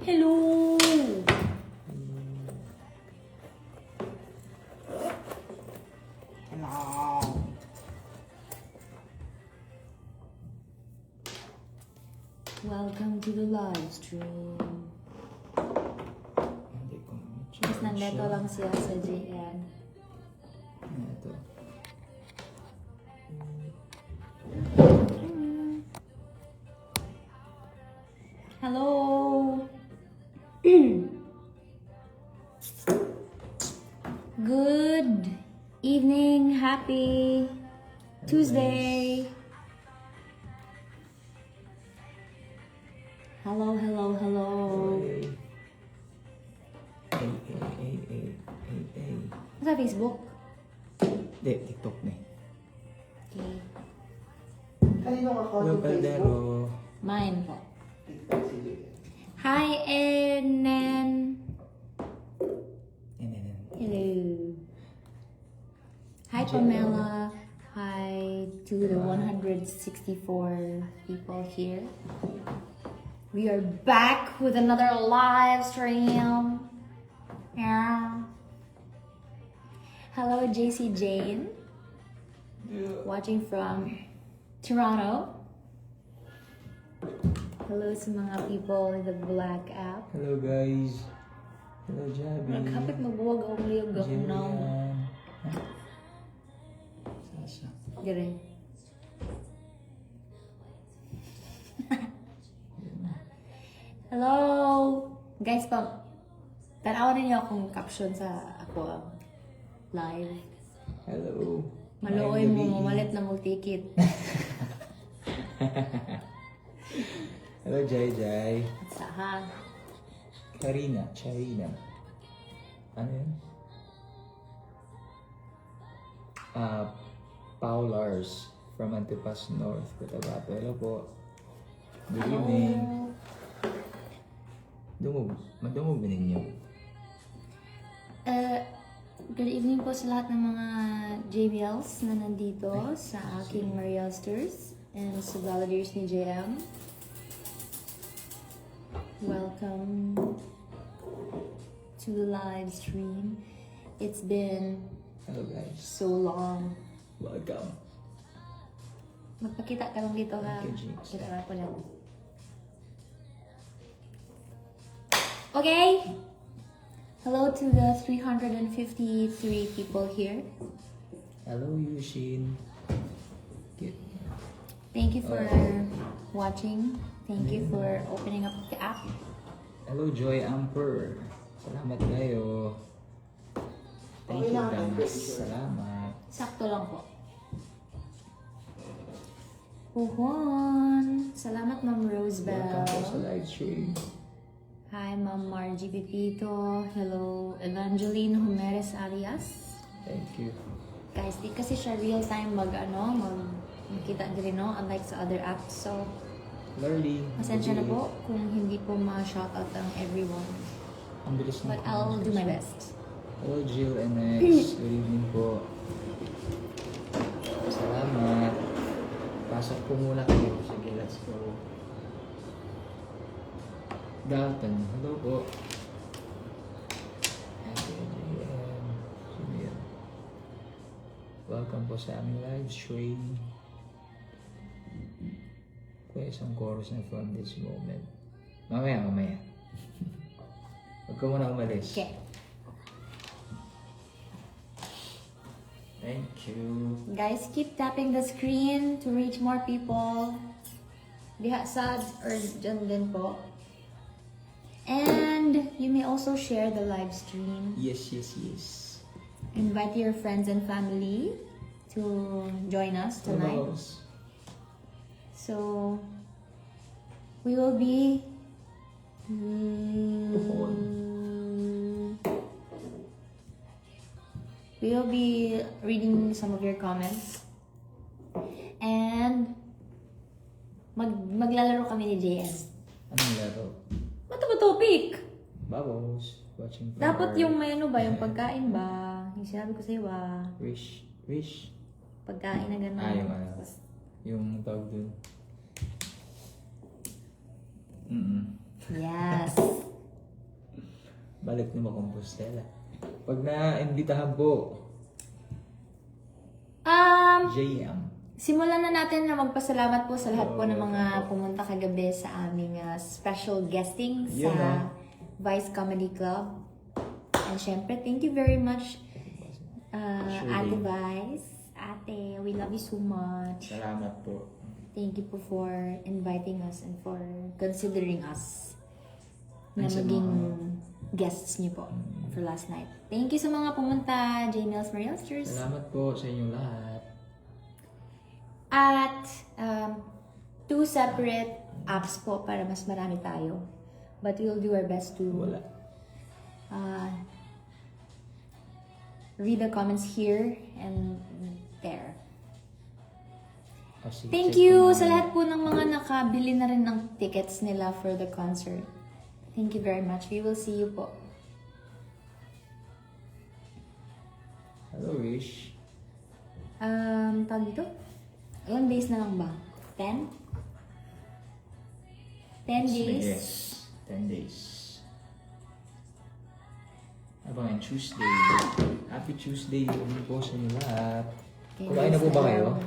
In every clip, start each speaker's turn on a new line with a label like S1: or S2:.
S1: Hello!
S2: Hello.
S1: Welcome to the live stream.
S2: Hindi ko
S1: Mas nandito lang siya sa JN.
S2: Ito.
S1: Hello! Good evening, happy Tuesday. Hello, hello, hello. Sa Facebook?
S2: Hindi, TikTok na.
S1: Okay.
S3: Kanino ka account
S2: Hello,
S3: yung Facebook?
S2: Caldero.
S1: Mine po.
S3: TikTok, sige.
S1: Hi, Enen.
S2: Yan.
S1: Hello. Hi, Pamela. Hi to the 164 people here. We are back with another live stream. Yeah. Hello, JC Jane. Watching from Toronto. Hello sa mga people in the Black app.
S2: Hello, guys. Hello, Javi.
S1: Magkapit magbuwag ang liyog ako now.
S2: Jillian. Sasa.
S1: Dire. Hello! Guys, tanawan ninyo akong caption sa ako live.
S2: Hello.
S1: Maluoy mo,
S2: Mayang gabi.
S1: mamalit na mo ticket.
S2: Hello, Jai Jai.
S1: At sa ha?
S2: Charina. Ano yun? Paulars from Antipas North, Cotabato. Hello po. Good evening. Madungog ba ninyo?
S1: Good evening po sa lahat ng mga JBLs na nandito sa aking Marielsters and sa Valadiers ni JM. Welcome to the live stream. It's been
S2: Hello guys.
S1: so long.
S2: Welcome.
S1: Magpakita ka lang dito ha.
S2: Thank you, Jinx.
S1: Kita ko lang. Okay. Hello to the 353 people here.
S2: Hello Yushin. Good.
S1: Thank you for watching. Thank you for opening up the app.
S2: Hello Joy Amper. Salamat kayo. Thank you guys. Salamat.
S1: Sakto lang po. Uhon. Salamat, Ma'am Rosebell.
S2: Welcome po sa live stream.
S1: Hi, Ma'am Margie Pepito. Hello, Evangeline Humeres Arias.
S2: Thank you.
S1: Guys, di kasi siya real time magkita din, no? Unlike sa other apps. So,
S2: Lurly.
S1: pasensya na po kung hindi po ma-shoutout ang everyone.
S2: Ang bilis na.
S1: But I'll do my best.
S2: Hello Jill and X. Good evening po. Salamat. Pasok po muna kayo. Sige, let's go. Dalton. Hello po. Welcome po sa aming live stream. Kuya, isang chorus na from this moment. Mamaya. Huwag ka muna umalis.
S1: Okay.
S2: Thank you.
S1: Guys, keep tapping the screen to reach more people. Diha sad or dyan din po. And you may also share the live stream.
S2: Yes.
S1: Invite your friends and family to join us tonight.
S2: Hellos.
S1: So, we will be reading some of your comments. And maglalaro kami ni JN.
S2: Anong laro?
S1: Ano ba topic?
S2: Bubbles. Watching from
S1: Dapat
S2: our
S1: yung may ano ba, yung pagkain ba? Yung sinabi ko sa'yo ba?
S2: Wish.
S1: Pagkain na gano'n.
S2: Yung ano. Yung tawag dun.
S1: Yes.
S2: bumalik ni Compostela. Pag na-imbitahan po, JM.
S1: Simulan na natin na magpasalamat po sa lahat po ng mga pumunta kagabi sa aming special guesting sa
S2: Yun,
S1: Vice Comedy Club. And syempre, thank you very much, Ate Vice. Ate, we love you so much.
S2: Salamat po.
S1: Thank you po for inviting us and for considering us na
S2: And sa
S1: maging
S2: mga-
S1: guests niyo po for last night. Thank you sa mga pumunta, J-Mills Marielsters.
S2: Salamat po sa inyong lahat.
S1: At 2 separate apps po para mas marami tayo. But we'll do our best to
S2: Wala.
S1: Read the comments here and there.
S2: Kasi
S1: Thank
S2: check
S1: you
S2: ko
S1: sa
S2: na-
S1: lahat po ng mga nakabili na rin ng tickets nila for the concert. Thank you very much. We will see you po.
S2: Hello, Rish.
S1: Tawag dito? Ilang days na lang ba? 10? 10 days?
S2: Yes. 10 days. Abangan Tuesday. Happy Tuesday po sa inyo lahat.
S1: Okay,
S2: Kumain na po ba kayo?
S1: lang.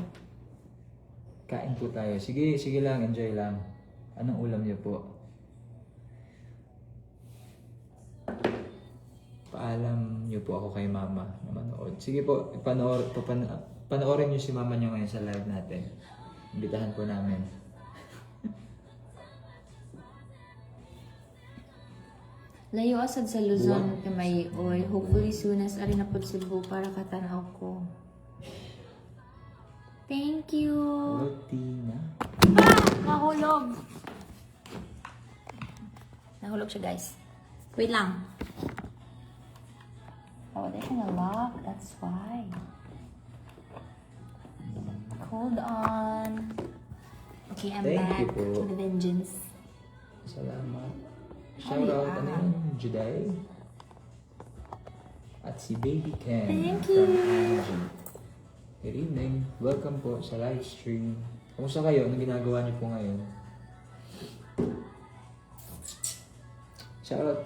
S2: Kain po tayo. Sige, sige lang. Enjoy lang. Anong ulam niyo po? Paalam niyo po ako kay mama na manood. Sige po, panoorin niyo si mama niyo ngayon sa live natin. Imbitahan po namin.
S1: Layo asad sa Luzon kamay oy. Hopefully soon as ari na pod Cebu para katanaw ko. Thank you.
S2: Hello, Tina.
S1: Nahulog. Nahulog siya, guys. Wait lang. Oh, they're gonna lock. That's why. Hold on. Okay, I'm
S2: Thank
S1: back
S2: you po.
S1: to the vengeance.
S2: Salamat. Shout out, ano yun? Juday? At si Baby Ken
S1: Thank
S2: from
S1: you.
S2: Angie. Good evening. Welcome po sa live stream. Kumusta kayo? Anong ginagawa niyo po ngayon? Shout out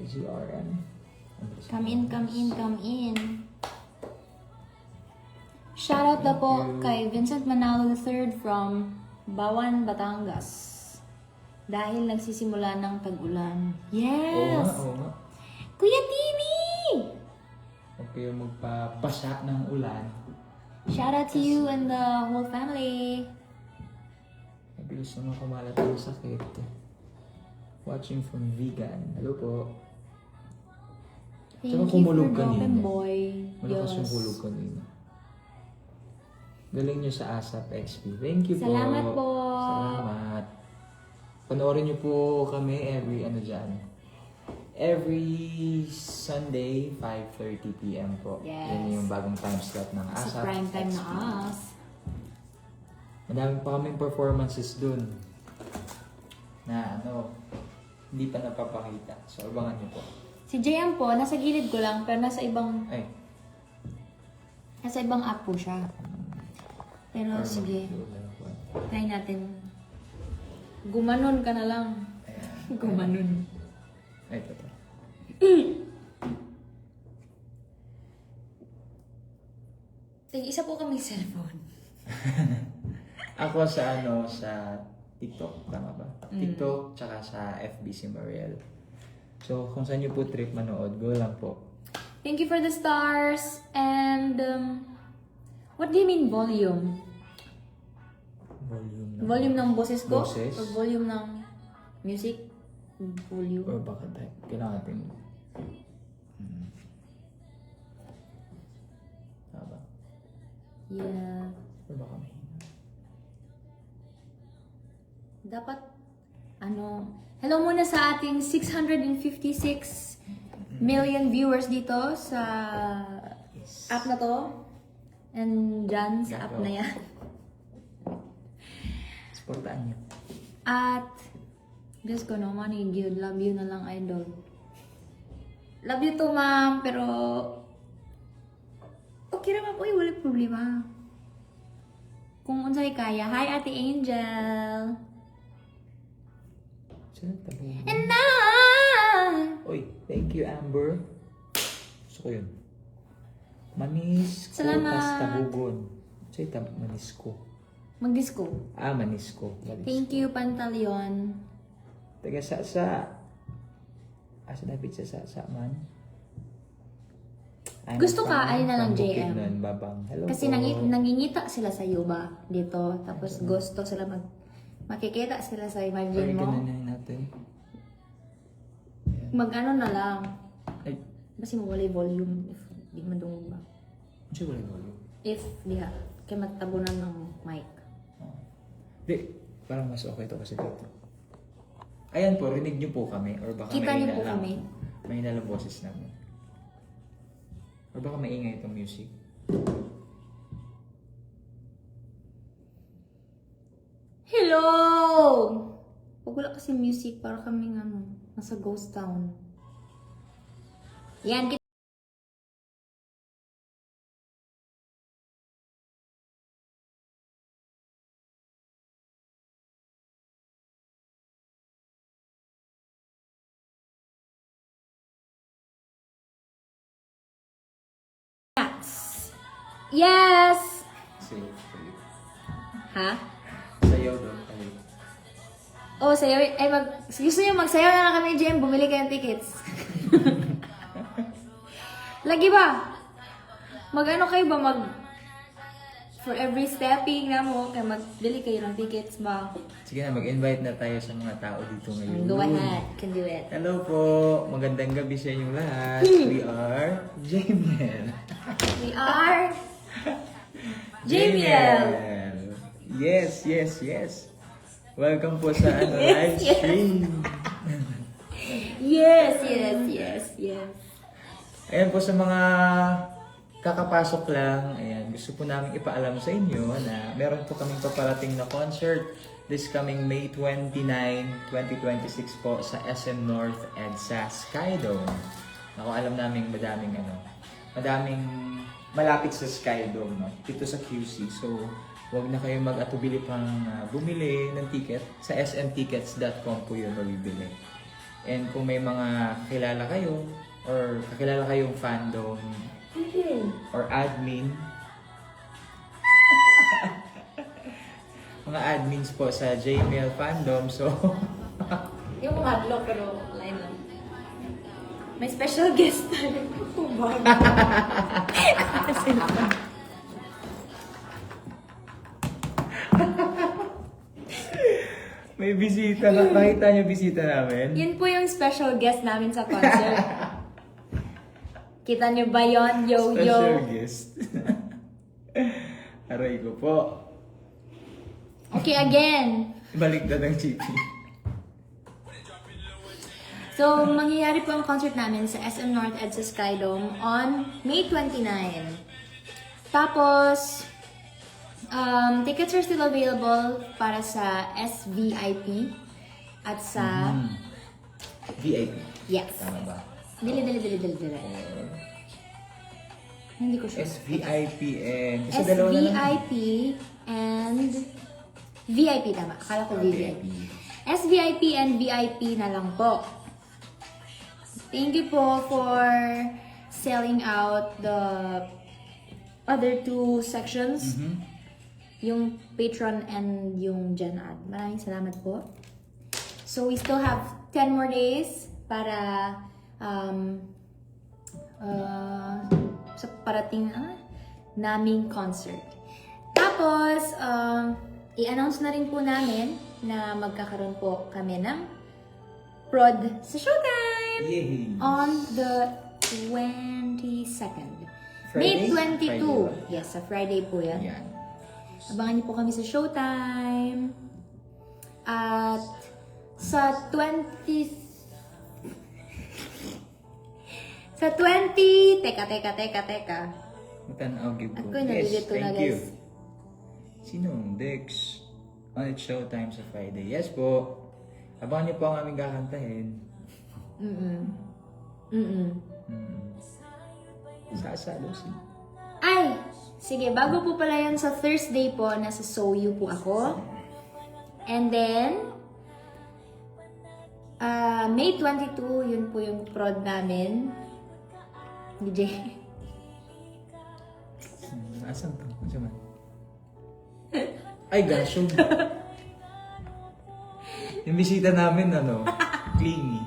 S2: ZRM.
S1: Come in, come in, come in. Shoutout na po
S2: Thank you.
S1: kay Vincent Manalo III from Bawan, Batangas. Dahil nagsisimula ng tag-ulan. Yes!
S2: Oo nga.
S1: Kuya Tini!
S2: Huwag kayong magpapasa ng ulan.
S1: Shoutout to you and the whole family.
S2: Mabilis naman kumalat ang sakit. Watching from Vegan. Hello po.
S1: Thank
S2: Saka
S1: you
S2: kumulog
S1: for
S2: kanina.
S1: dropping boy.
S2: Malakas yung
S1: Yes.
S2: hulog kanina. Galing nyo sa ASAP XP. Thank you po.
S1: Salamat po.
S2: Salamat. Panoorin nyo po kami every Sunday, 5:30 p.m. po.
S1: Yes.
S2: Yan yung bagong time slot ng
S1: Sa
S2: ASAP
S1: prime time
S2: XP.
S1: na us.
S2: Madami pa kaming performances dun na hindi pa napapakita. So, abangan nyo po.
S1: Si JM po, nasa gilid ko lang, pero nasa ibang app po siya. Pero sige, try natin. Gumanon ka na lang.
S2: Ayan.
S1: Gumanon.
S2: Ay, ito.
S1: Isa po kaming cellphone.
S2: Ako sa TikTok, tama ba? TikTok, tsaka sa FB si Mariel. So, kung saan nyo po trip manood, go lang po.
S1: Thank you for the stars. And, what do you mean volume? Volume ng boses ko?
S2: Boses?
S1: Or volume ng music? Volume.
S2: Or baka kailangan natin... Tama.
S1: Yeah.
S2: Or baka mahina.
S1: Dapat, hello muna sa ating 656 million viewers dito sa app na to. And dyan sa app na yan.
S2: Supportaan nyo.
S1: At, Diyos ko naman, good. Love you na lang, idol. Love you to, ma'am. Pero, okay naman po, wala problema. Kung unsay kaya. Hi, Ate Angel.
S2: Saan tabi?
S1: And I
S2: Uy, Uy, thank you, Amber. Gusto ko yun. Manis ko,
S1: Salamat.
S2: tas tabugon. Sa'yo, manis ko.
S1: Mag-disco.
S2: Manis ko.
S1: Thank you, Pantaleon.
S2: Taga sa. Asa na pizza sa man? Ay,
S1: Gusto ka,
S2: magpang-
S1: ayun na lang,
S2: pangbukid
S1: JM.
S2: nun, babang. Hello
S1: Kasi
S2: po.
S1: nangingita sila sa iyo ba dito. Tapos gusto sila makikita sila sa imagine
S2: Ay,
S1: mo.
S2: ganun yun natin.
S1: Mag-ano na lang.
S2: Ay,
S1: Kasi mawala yung volume if di madungog ba.
S2: siya wala wala.
S1: If diha, kaya magtabunan ng mic.
S2: Di, parang mas okay to kasi dito. Ayan po, rinig niyo po kami. Or baka
S1: Kita niyo
S2: mahina
S1: po
S2: lang.
S1: kami.
S2: Mahina lang boses namin. Or baka maingay itong music.
S1: Hello! Pag wala kasi music, para kaming nasa ghost town. Yan, yes!
S2: Sayo.
S1: Ha?
S2: Sayaw daw. Ay.
S1: Oh, sayaw. Ay, gusto niyo magsayaw na lang kami, Jem. Bumili kayo ng tickets. Lagi ba? Mag-ano kayo ba? For every stepping na mo, kaya magbili kayo ng tickets ba?
S2: Sige na, mag-invite na tayo sa mga tao dito ngayon.
S1: Go ahead. Can do it.
S2: Hello po! Magandang gabi sa inyong lahat. We are Jamiel.
S1: We are... Jamiel!
S2: Yes, yes, yes. Welcome po sa
S1: Yes,
S2: live
S1: yes.
S2: stream.
S1: Yes, yes, yes, yes.
S2: Ayan po sa mga kakapasok lang, ayan, gusto po namin ipaalam sa inyo na meron po kaming paparating na concert this coming May 29, 2026 po sa SM North EDSA Skydome. Ako alam namin madaming malapit sa Skydome, no? Dito sa QC. So, huwag na kayong mag-atubili pang bumili ng ticket. Sa smtickets.com po yun mabibili. And kung may mga kilala kayo or kakilala kayong fandom or admin, mga admins po sa Jmail fandom, so
S1: Yung madlock pero line lang. May special guest tayo. Kumbaga. Kasi
S2: may bisita na. Nakita niyo bisita namin?
S1: yun po yung special guest namin sa concert. Kita niyo ba yon? Yo,
S2: Special
S1: yo.
S2: guest. Aray ko po.
S1: Okay, again.
S2: Balik na ng GP.
S1: So, mangyayari po ang concert namin sa SM North EDSA Skydome on May 29. Tapos, tickets are still available para sa SVIP at sa...
S2: VIP.
S1: Yes.
S2: Tama ba?
S1: Dili. Hindi ko sure.
S2: SVIP and... Kasi dalawa na lang.
S1: SVIP and... VIP tama. Akala ko VVIP. SVIP and VIP na lang po. Thank you po for selling out the other two sections. Yung Patron and yung Gen Ad. Maraming salamat po. So we still have 10 more days para sa parating naming concert. Tapos, i-announce na rin po namin na magkakaroon po kami ng prod sa Showtime
S2: Yay!
S1: on the 22nd. May
S2: Friday?
S1: 22.
S2: Friday ba?
S1: Yes, sa Friday po yan.
S2: Ayan.
S1: Abangan niyo po kami sa Showtime. At sa 20... Sa 20... Teka.
S2: Matanaw, give ko.
S1: Ako nalilito na,
S2: thank you.
S1: guys.
S2: Sinong Dex? On its showtime sa Friday. Yes po. Abangan niyo po ang aming kakantahin. Sasa, Lucy.
S1: Ay! Sige, bago po pala yan sa Thursday po, nasa Soyu po ako. And then, May 22, yun po yung prod namin. Ni Jay.
S2: Asan to? Asan man? Ay, gosh. Yung bisita namin, clingy.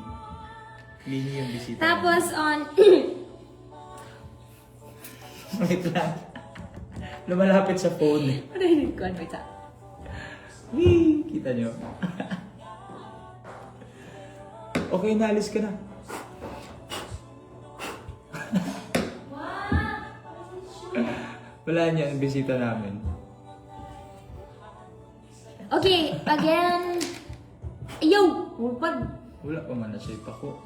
S2: Clingy yung bisita.
S1: Tapos on...
S2: Wait lang. Lumalapit sa phone.
S1: Marinig ko, wait sa...
S2: Wee! Kita nyo? Okay, naalis ka na. Wala niya ang bisita namin.
S1: Okay, again... Yo! Wupad!
S2: Wala pa man na siya ipako.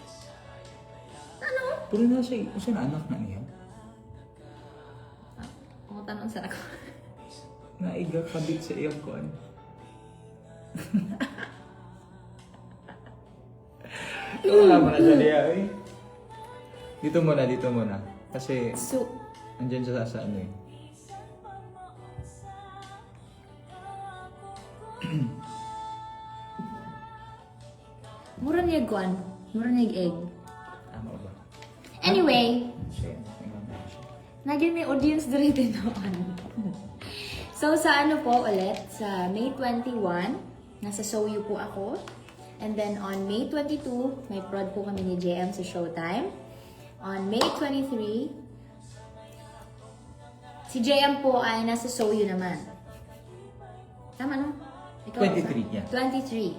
S1: Ano?
S2: Puro na siya, kasi na anak na niya.
S1: Ako tanong sa ako.
S2: Naiga kabit sa iyong kuan. Wala mo na siya niya eh. Dito muna. Kasi
S1: So,
S2: andyan siya sa ano eh.
S1: mura niya guan. Mura niya egg.
S2: Tama ba?
S1: Anyway,
S2: Siya.
S1: naging may audience dito noon. So, sa ano po ulit, sa May 21, nasa Soyu po ako. And then on May 22, may prod po kami ni JM sa Showtime. On May 23, si JM po ay nasa Soyu naman. Tama no? Ikaw,
S2: 23, yeah.
S1: 23.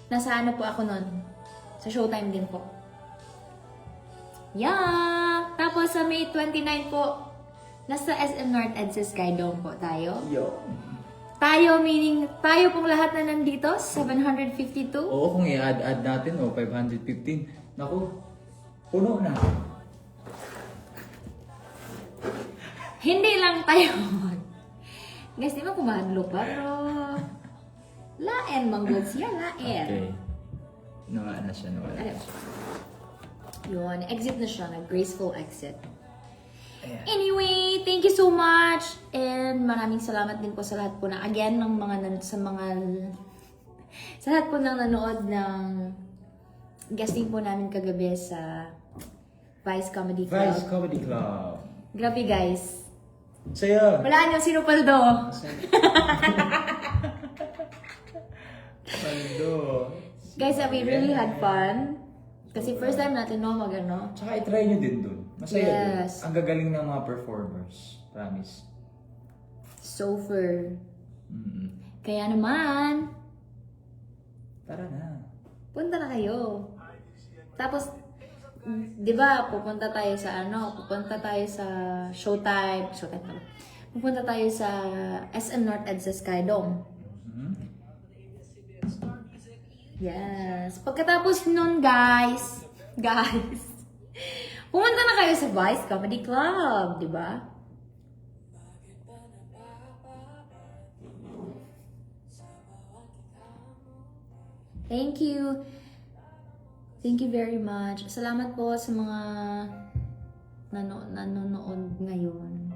S1: Nasa ano po ako nun? Sa Showtime din po. Yeah! Tapos sa May 29 po, nasa SM North Ed sa Skydome po tayo.
S2: Yo.
S1: Tayo meaning, tayo pong lahat na nandito, 752.
S2: Oo, kung i-add natin, 515. Naku, puno na.
S1: Hindi lang tayo. Guys, di ba kumadlo pa? Pero, laen, manggod siya, laen.
S2: Okay. Nawala na siya.
S1: Ayun. Yun, exit na siya, graceful exit.
S2: Ayan.
S1: Anyway, thank you so much and maraming salamat din po sa lahat po na again ng sa lahat po ng nanood ng guesting po namin kagabi sa Vice Comedy Club.
S2: Vice Comedy Club.
S1: Grabe guys.
S2: Saya.
S1: Wala nyo sinupaldo.
S2: Paldo.
S1: Guys, we really had fun. Kasi first time natin magano.
S2: Tsaka i-try nyo din dun. Masaya
S1: Yes.
S2: dun. Ang gagaling ng mga performers. Promise.
S1: Sofer.
S2: Mm-mm.
S1: Kaya naman,
S2: Tara na.
S1: punta na kayo. Tapos, di ba, pupunta tayo sa Showtime pala. Pupunta tayo sa SM North Ed sa Skydome.
S2: Mhm.
S1: Yes. Pagkatapos nun, guys, pumunta na kayo sa Vice Comedy Club, di ba? Thank you. Thank you very much. Salamat po sa mga nanonood ngayon.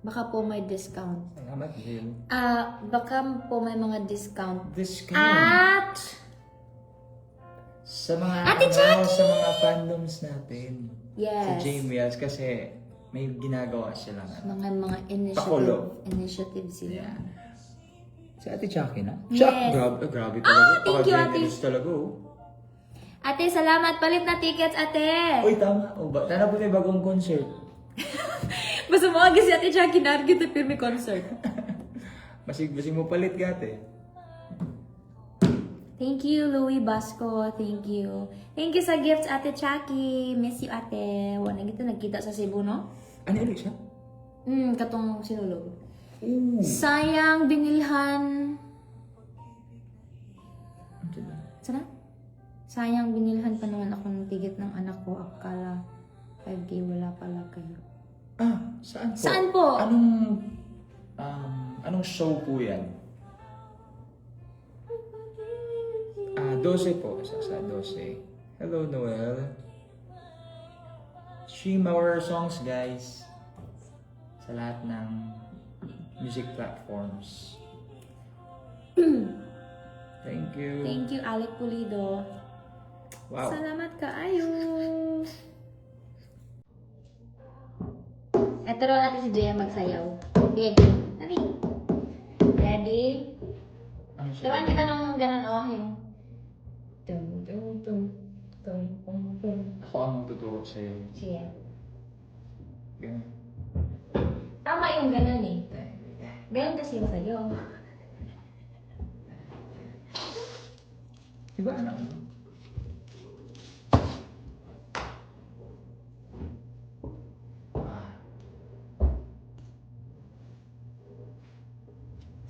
S1: Baka po may discount.
S2: Salamat, Jill.
S1: Baka po may mga discount.
S2: Discount.
S1: At
S2: Sa mga
S1: Ate Jackie!
S2: sa mga fandoms natin.
S1: yes.
S2: Sa J-Meals kasi may ginagawa sila na.
S1: Mga
S2: Pakulo.
S1: initiatives sila.
S2: Yeah. Si Ate Jackie na?
S1: Yes.
S2: Grabe talaga.
S1: thank you, Ate.
S2: Paka-generous talaga, oh.
S1: Ate, salamat. Palit na tickets, ate.
S2: Uy, tama. Tara po may bagong concert.
S1: Basta mo agad si Ate Jackie na kita pirmi concert.
S2: Basig mo palit gate.
S1: Thank you, Louie Basco. Thank you. Thank you sa gifts, Ate Jackie. Miss you, ate. Wala gito nagkita sa Cebu, no?
S2: Ano ulit siya?
S1: Katong sinulog.
S2: Ooh.
S1: Sayang binilhan. Sana? Sayang binilhan pa naman ako ng ticket ng anak ko. Akala 5K wala pala kayo.
S2: Saan po?
S1: Saan po?
S2: Anong show po yan? 12 po. Sa 12. Hello, Noel. Stream our songs, guys. Sa lahat ng music platforms. Thank you.
S1: Thank you, Alec Pulido.
S2: Wow.
S1: Salamat kaayo. Eto raw natin si Jaya magsayaw. Okay. Ready? Ready?
S2: Ano siya?
S1: Turuan kita nung ganun, oh, yung... Tum, tum, tum, tum, tum, tum.
S2: Ako ang magtuturo sa'yo.
S1: Sige.
S2: Ganun.
S1: Tama yung ganun eh. Ganun kasi yung sayo.
S2: Diba anak?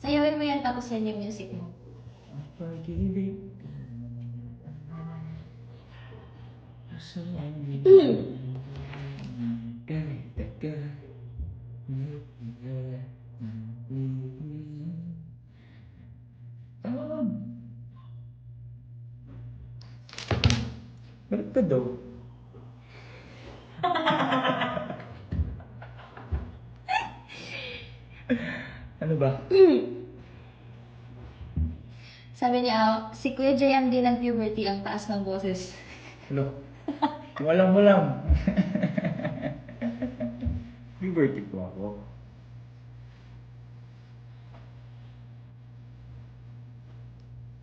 S1: Sayawin mo yan tapos yan yung music mo.
S2: Pag-ibig. Balik ka daw. Ano ba?
S1: Sabi niya, si Kuya Jay ang di nag-puberty, ang taas ng boses.
S2: Ano? Walang mo lang. Puberty po ako.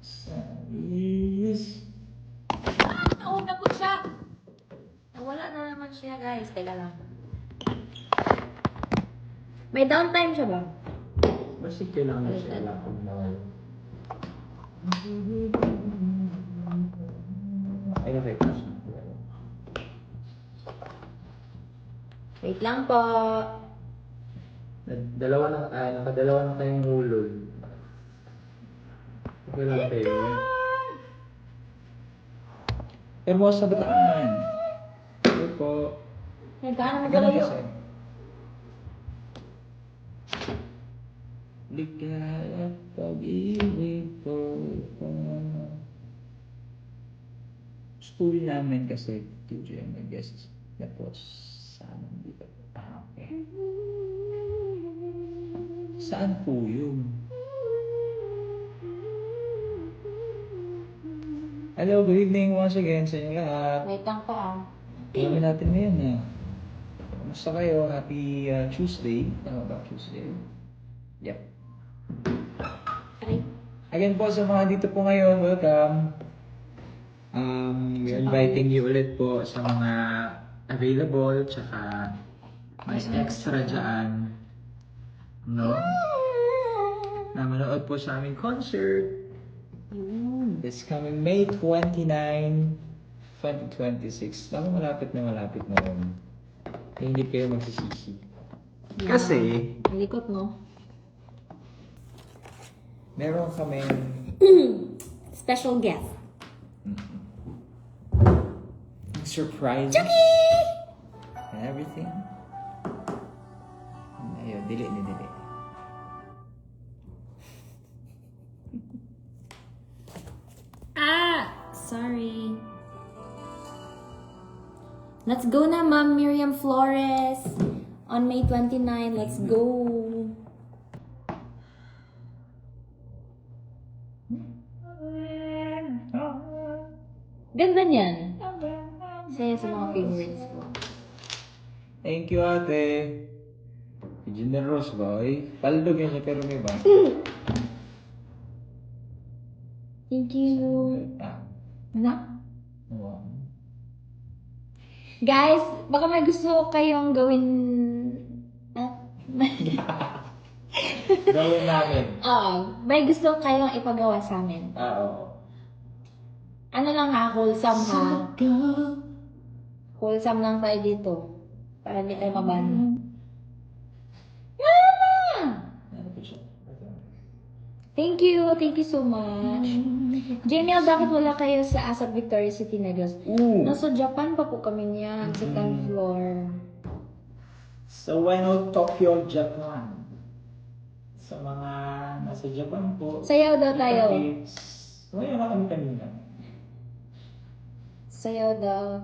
S2: Sayis.
S1: Nauna po siya! Nawala na naman siya, guys. Teka lang. May downtime siya ba?
S2: Basta kailangan siya lang kung nawala. Ay, okay.
S1: Wait lang po.
S2: Nakadalawa na kayong hulog. Okay lang kayo. Hermosa Bataan. Ito po.
S1: Nagkano mo
S2: Ganun
S1: kalayo?
S2: kasi. Ligaya pag-ibig ko. School namin kasi teacher yung nag-guest. Tapos, saan dito? Okay. Saan po yun? Hello, good evening once again sa inyo lahat.
S1: Wait lang po ah.
S2: Kami natin ngayon Kamusta kayo? Happy Tuesday. Tama ba? Tuesday? Yep.
S1: Aray.
S2: Again po sa mga dito po ngayon, welcome. We're inviting you ulit po sa mga available, tsaka may extra dyan. No? Na manood po sa aming concert. This coming May 29, 2026. Tama, malapit na rin. Hindi kayo magsisisi. Kasi,
S1: Ang likot mo.
S2: meron kami
S1: Special guest.
S2: surprises and everything. Ayun, dili.
S1: Sorry. Let's go na, Ma'am Miriam Flores. On May 29, let's go. Ganda niyan. Saya sa mga favorites ko.
S2: Thank you, ate. Generous ba? Paldog yan siya, pero may ba?
S1: Thank you. Na.
S2: Wow.
S1: Guys, baka may gusto kayong gawin.
S2: Gawin namin.
S1: Oo, may gusto kayong ipagawa sa amin.
S2: Oo.
S1: Ano lang ha, wholesome ha. Wholesome lang tayo dito. Para hindi tayo maban. Thank you so much. Jamil, bakit wala kayo sa Asap Victoria City Negros? Nasa Japan pa po kami niyan, sa 10th floor.
S2: So, why not Tokyo, Japan? Sa mga nasa Japan po.
S1: Sayaw daw tayo.
S2: Ngayon na kami kanina.
S1: Sayaw daw.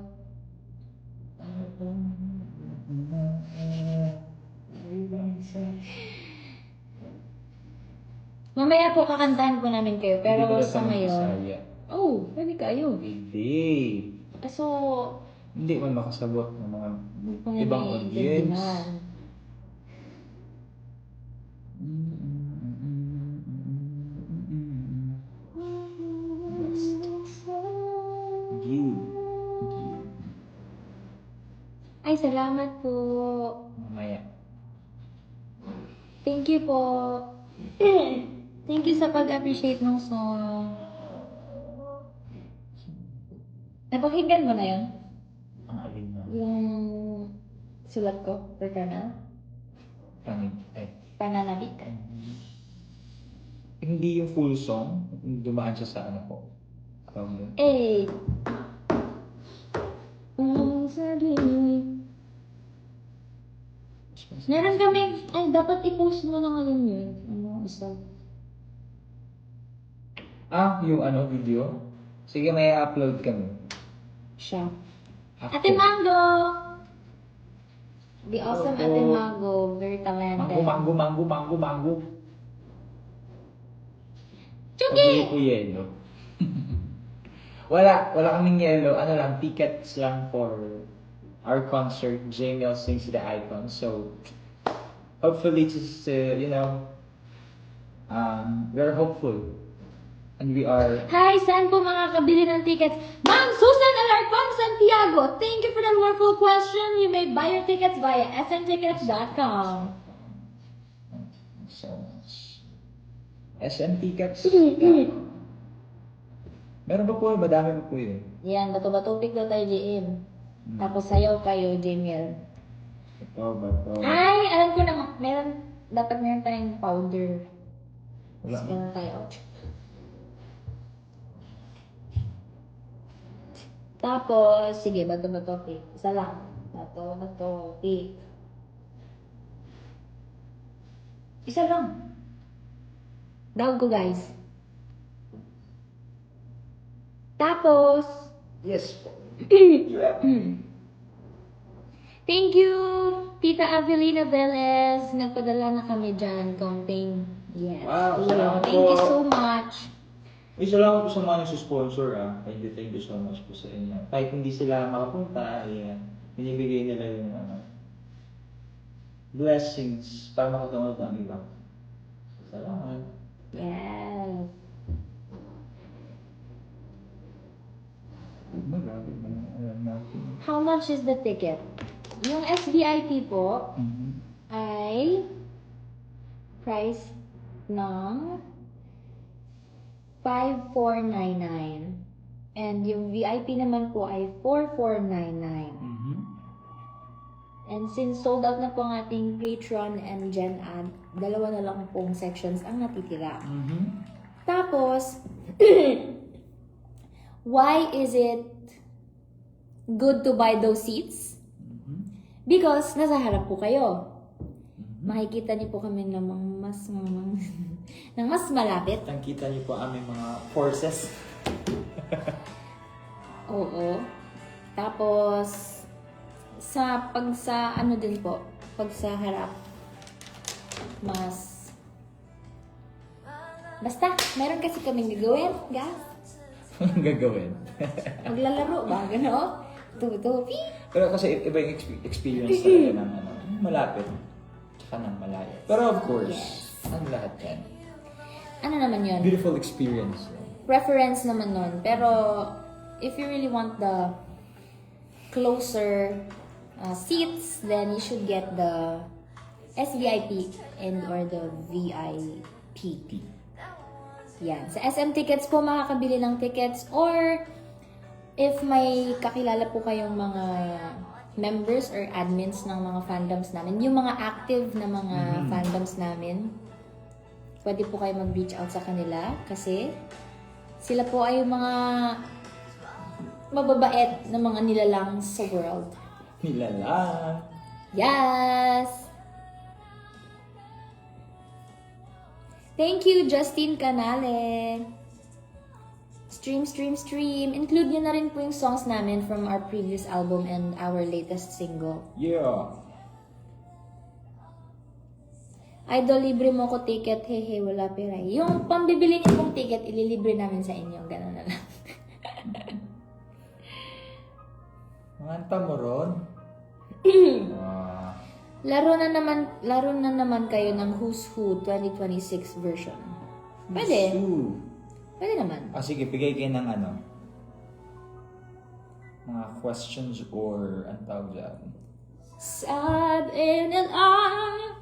S1: Mamaya po kakantahan po namin kayo, pero
S2: Hindi ko
S1: sa
S2: natanong
S1: ngayon...
S2: Bisaya.
S1: Oh, pwede kayo.
S2: Hindi.
S1: So,
S2: Hindi man makasabot ng mga
S1: kung
S2: ibang audience.
S1: naiintindihan.
S2: You.
S1: Ay, salamat po.
S2: Mamaya.
S1: Thank you po. Thank you sa pag-appreciate ng song. Napakinggan mo na yun?
S2: Ang alin na.
S1: Yung sulat ko, Perkana?
S2: Pangin. Ay.
S1: Pananabik.
S2: Hindi yung full song. Dumaan siya sa ano ko.
S1: Eh. Ang sabi. Meron kami, ay dapat i-post mo na ngayon yun. Ano, isa.
S2: Yung ano, video? Sige, may upload kami.
S1: Siya.
S2: After.
S1: Ate Mango! The awesome
S2: Hello po.
S1: Ate Mango. Very talented.
S2: Mango.
S1: Chugi!
S2: Pabili ko yelo. wala kaming yelo. Ano lang, tickets lang for our concert. Jamel sings the icon. So, hopefully, just, we're hopeful. And we are...
S1: Hi, saan po makakabili ng tickets? Ma'am Susan Alarcon Santiago, thank you for that wonderful question. You may buy your tickets via smtickets.com.
S2: So, SM tickets. Meron pa po yun, madami pa po yun.
S1: Yan, bato-batopik daw tayo, JM. Tapos sayaw kayo, Jamil.
S2: Ito.
S1: Ay, alam ko na, dapat meron tayong powder.
S2: Wala.
S1: Tapos meron tayo. Tapos, sige, bato-batopik. Isa lang. Bato-batopik. Isa lang. Dawag ko, guys. Tapos,
S2: Yes po.
S1: thank you, Tita Avelina Velez. Nagpadala na kami dyan, konting. Yes.
S2: Wow,
S1: Yun.
S2: salamat
S1: Thank you
S2: po.
S1: so much.
S2: Salamat po sa mga nagsusponsor Thank you so much po sa inyo. Kahit hindi sila makapunta, binibigay nila yung blessings para makatunod ang iba. Salamat.
S1: Yes.
S2: Marami ba na alam natin?
S1: How much is the ticket? Yung SVIP po ay price ng 5,499. And yung VIP naman po ay 4,499. And since sold out na po ang ating Patreon and Gen Ad, dalawa na lang pong sections ang natitira. Tapos, why is it good to buy those seats? Because nasa harap po kayo. Makikita niyo po kami ng ng mas malapit.
S2: Nakita niyo po aming mga forces.
S1: Oo. Tapos, pag sa harap, basta, meron kasi kaming gagawin, guys.
S2: Gagawin.
S1: Maglalaro ba? Gano? Tutupi.
S2: Pero kasi iba yung experience talaga ng malapit. Tsaka ng malayo. Pero of course, ang lahat yan.
S1: Ano naman yun?
S2: Beautiful experience.
S1: Preference naman nun. Pero, if you really want the closer seats, then you should get the SVIP and or the VIP. Yan. Sa SM Tickets po makakabili ng tickets, or if may kakilala po kayong mga members or admins ng mga fandoms namin, yung mga active na mga fandoms namin, pwede po kayo mag-reach out sa kanila kasi sila po ay yung mga mababait na mga nilalang sa world.
S2: Nilalang.
S1: Yes! Thank you, Justine Canale. Stream. Include nyo na rin po yung songs namin from our previous album and our latest single.
S2: Yeah.
S1: Idol, libre mo ko ticket. Hehe, wala pera. Yung pambibili niyo pong ticket, ililibre namin sa inyo. Ganun na lang.
S2: Mga mo ron.
S1: Laro na naman kayo ng Who's Who 2026 version. Pwede. Pwede naman.
S2: Sige, bigay kayo ng ano. Mga questions or ang tawag dyan.
S1: Sad in an eye.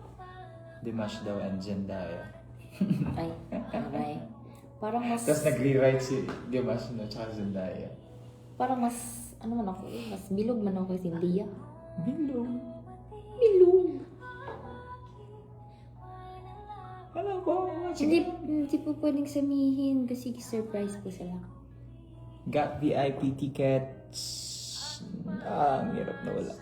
S2: Dimash daw and Zendaya.
S1: Ay, okay. Parang mas...
S2: Tapos nag-rewrite si Dimash no, tsaka Zendaya.
S1: Parang mas... Ano man ako eh? Mas bilog man ako si India.
S2: Bilog.
S1: Bilog.
S2: Alam ko.
S1: Hindi po pwedeng sabihin kasi surprise po sila.
S2: Got VIP tickets. Ang hirap na wala.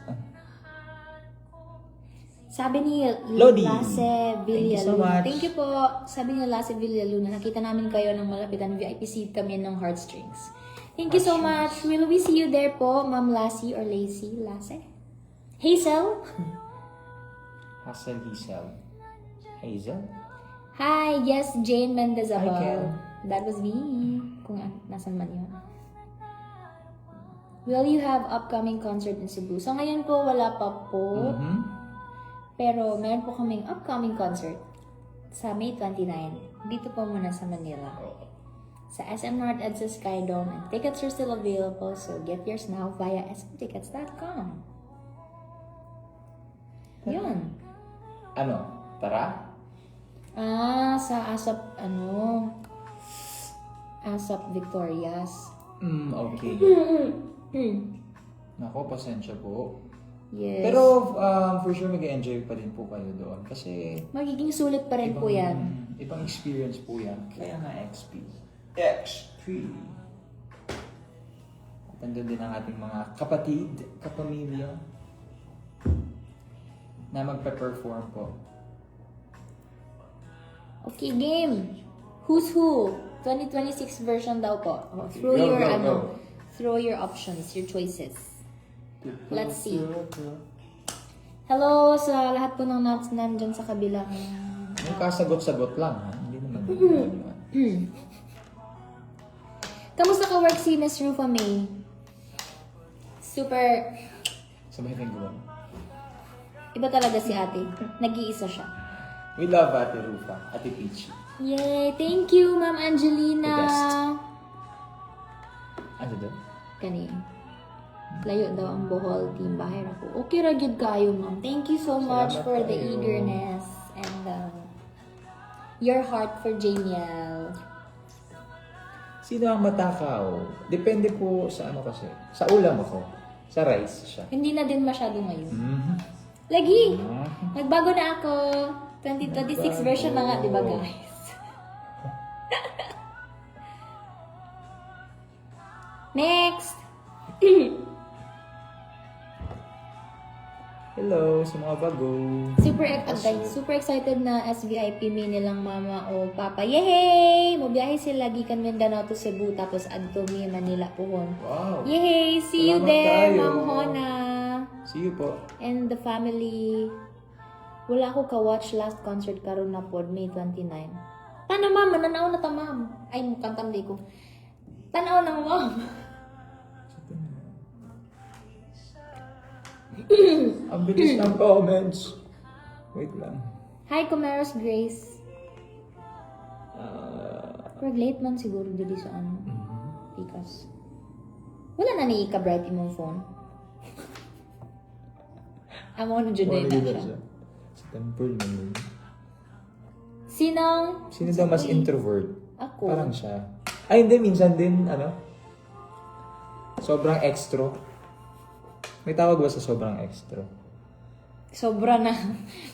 S1: Sabi ni
S2: Lodi.
S1: Lasse
S2: Thank you so
S1: Villaluna.
S2: much.
S1: Thank you po. Sabi ni Lasse Villaluna, nakita namin kayo ng malapitan VIP seat kami ng Heartstrings. Thank you so much. Will we see you there po, Ma'am Lassie or Lacy? Lasse? Hazel?
S2: Hazel. Hazel?
S1: Hi, yes, Jane Mendezabal.
S2: Hi, Kel.
S1: That was me. Kung nasan man yun. Will you have upcoming concert in Cebu? So ngayon po, wala pa po. Pero meron po kaming upcoming concert sa May 29. Dito po muna sa Manila. Sa SM North at sa Skydome. And tickets are still available, so get yours now via smtickets.com. Yun.
S2: Ano? Tara?
S1: Sa ASAP Victorias.
S2: Okay. Nako, pasensya po.
S1: Yes.
S2: Pero for sure mag-enjoy pa din po kayo doon. Kasi
S1: magiging sulit pa rin po yan.
S2: ibang experience po yan. Kaya nga XP. XP. At nandun din ang ating mga kapatid, kapamilya na magpe-perform po.
S1: Okay, game. Who's Who? 2026 version daw po. Throw
S2: Go,
S1: your
S2: go, go.
S1: throw your options, your choices. Let's see. Hello sa lahat po ng nuts nandyan sa kabilang.
S2: Yung kasagot-sagot lang, ha? Hindi naman.
S1: Kamusta ka work si Miss Rufa May? Super,
S2: Sabay tayong gawin.
S1: iba talaga si ate. Nag-iisa siya.
S2: We love Ate Rufa, Ate Peachy.
S1: Yay! Thank you, Ma'am Angelina!
S2: The best. Ano doon?
S1: Kani. Layo daw ang Bohol team. Bahay na po. Okay ra gyud kayo, ma'am. Thank you so much
S2: Salamat
S1: for the
S2: kayo.
S1: eagerness and your heart for Jamiel.
S2: Sino ang matakaw? Depende po sa ano kasi. Sa ulam ako. Sa rice siya.
S1: Hindi na din masyado ngayon.
S2: Mm-hmm.
S1: Lagi! Nagbago na ako. 2026 version na nga, di ba guys? Next!
S2: Hello sa mga bago.
S1: Super excited na SVIP me nilang mama o papa. Yehey! Mabiyahe sila gikan Mindanao to Cebu tapos adto mi Manila pohon.
S2: Wow.
S1: Yehey! See you
S2: Salamat
S1: there,
S2: tayo.
S1: Ma'am Hona!
S2: See you po.
S1: And the family. Wala ko ka-watch last concert karon na pod May 29. Tana ma'am, mananaw na ta ma'am. Ay, mukhang tamday ko. Tanaw na ma'am.
S2: Ang bilis ng comments. Wait lang.
S1: Hi, Comeros Grace. Pero late man siguro dili sa ano. Because wala na ni ka-bright imong phone. Amo na dyan na siya.
S2: Sa temple naman.
S1: Sinong?
S2: Sino daw mas introvert?
S1: Ako.
S2: Parang siya. Ay, hindi. Minsan din, ano? Sobrang extro. May tawag ba sa sobrang extro?
S1: Sobra na.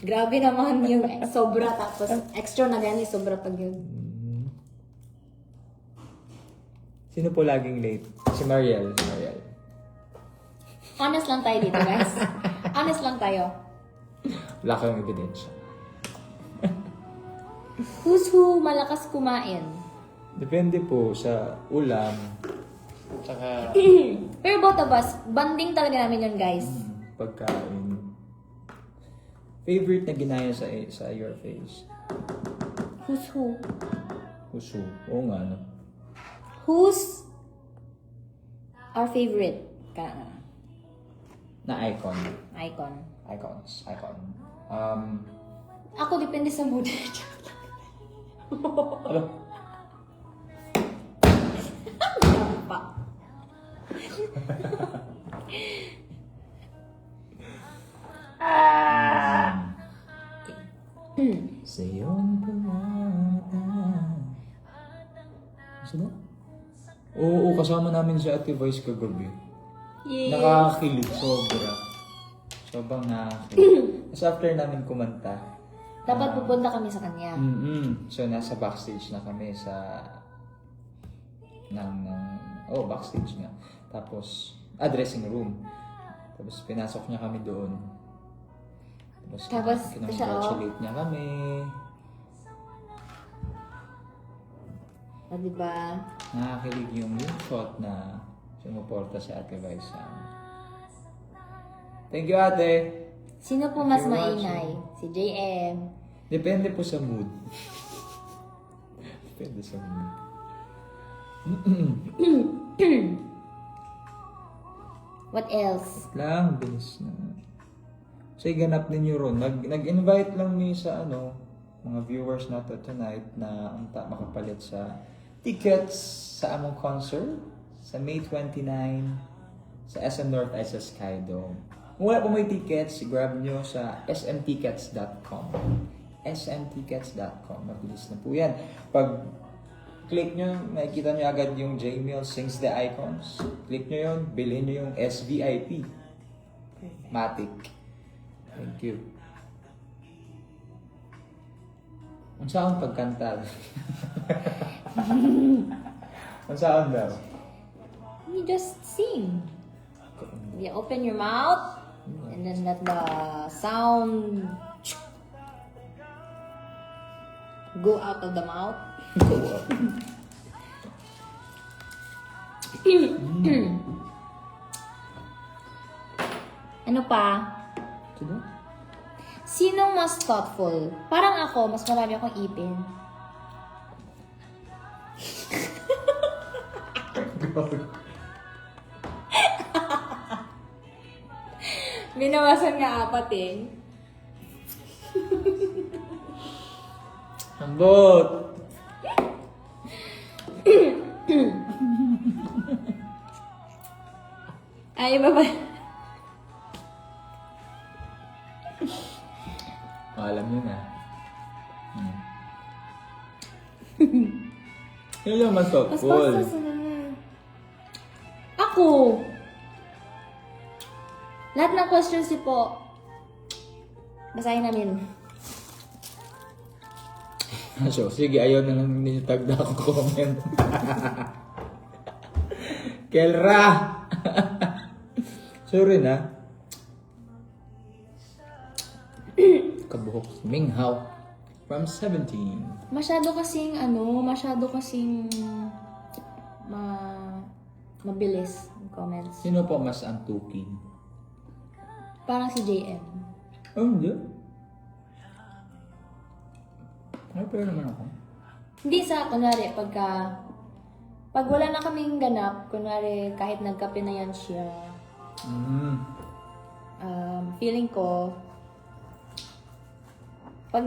S1: Grabe naman yung sobra tapos extra na gani sobra pag yun.
S2: Sino po laging late? Si Mariel. Mariel.
S1: Honest lang tayo dito, guys. Honest lang tayo.
S2: Wala kayong ebidensya.
S1: Who's who malakas kumain?
S2: Depende po sa ulam. Tsaka
S1: Pero both of us, banding talaga namin yun, guys.
S2: pagkain. Favorite na ginaya sa your face?
S1: Who's who?
S2: Husu. Oo nga, no?
S1: Who's our favorite?
S2: Na icon.
S1: Icon.
S2: Icon.
S1: Ako, depende sa mood.
S2: Ano?
S1: Pa.
S2: Sa iyong pangata. Sino? Oo, kasama namin si Ate Vice kagabi.
S1: Yay!
S2: Nakakakilig, sobra. Sobrang nakakakilig. Tapos after namin kumanta,
S1: Dapat pupunta kami sa kanya.
S2: so nasa backstage na kami sa backstage nga. Tapos dressing room. Tapos pinasok niya kami doon.
S1: Tapos,
S2: kinongratulate niya kami.
S1: O, diba?
S2: Nakakilig yung shot na sumuporta si Ate Vice. Thank you, Ate!
S1: Sino po mas
S2: If you're
S1: maingay? Si JM.
S2: Depende po sa mood. Depende sa mood.
S1: What else?
S2: Lang, bilis na. Kasi ganap ninyo ron. Nag-invite lang mi sa mga viewers na to tonight na makapalit sa tickets sa among concert sa May 29 sa SM North ay sa Skydome. Kung wala po may tickets, grab nyo sa smtickets.com. smtickets.com. Mabilis na po yan. Pag click nyo, makikita nyo agad yung J-Mill Sings the Icons. Click nyo yun, bilhin nyo yung SVIP. Matic. Thank you. Ang saan pagkanta? Ang saan daw?
S1: You just sing. You open your mouth and then let the sound go out of the mouth. Ano pa?
S2: Sino?
S1: Sinong mas thoughtful? Parang ako, mas marami akong ipin. Binawasan nga apat eh.
S2: Ambot!
S1: Ay, iba ba?
S2: Alam nyo na. Yun lang mas
S1: Mas
S2: thoughtful.
S1: basta sa ako. Lahat ng questions po. Basahin namin.
S2: So, sige, ayaw na lang nitag na ako comment. Kelra! Sorry na. Kabuhok. Minghao. From 17.
S1: Masyado kasing mabilis yung comments.
S2: Sino po mas antukin?
S1: Parang si JM.
S2: Oh, hindi. Ay, pero naman ako.
S1: Hindi sa, kunwari, pag wala na kaming ganap, kunwari, kahit nagkape na yan siya, feeling ko, pag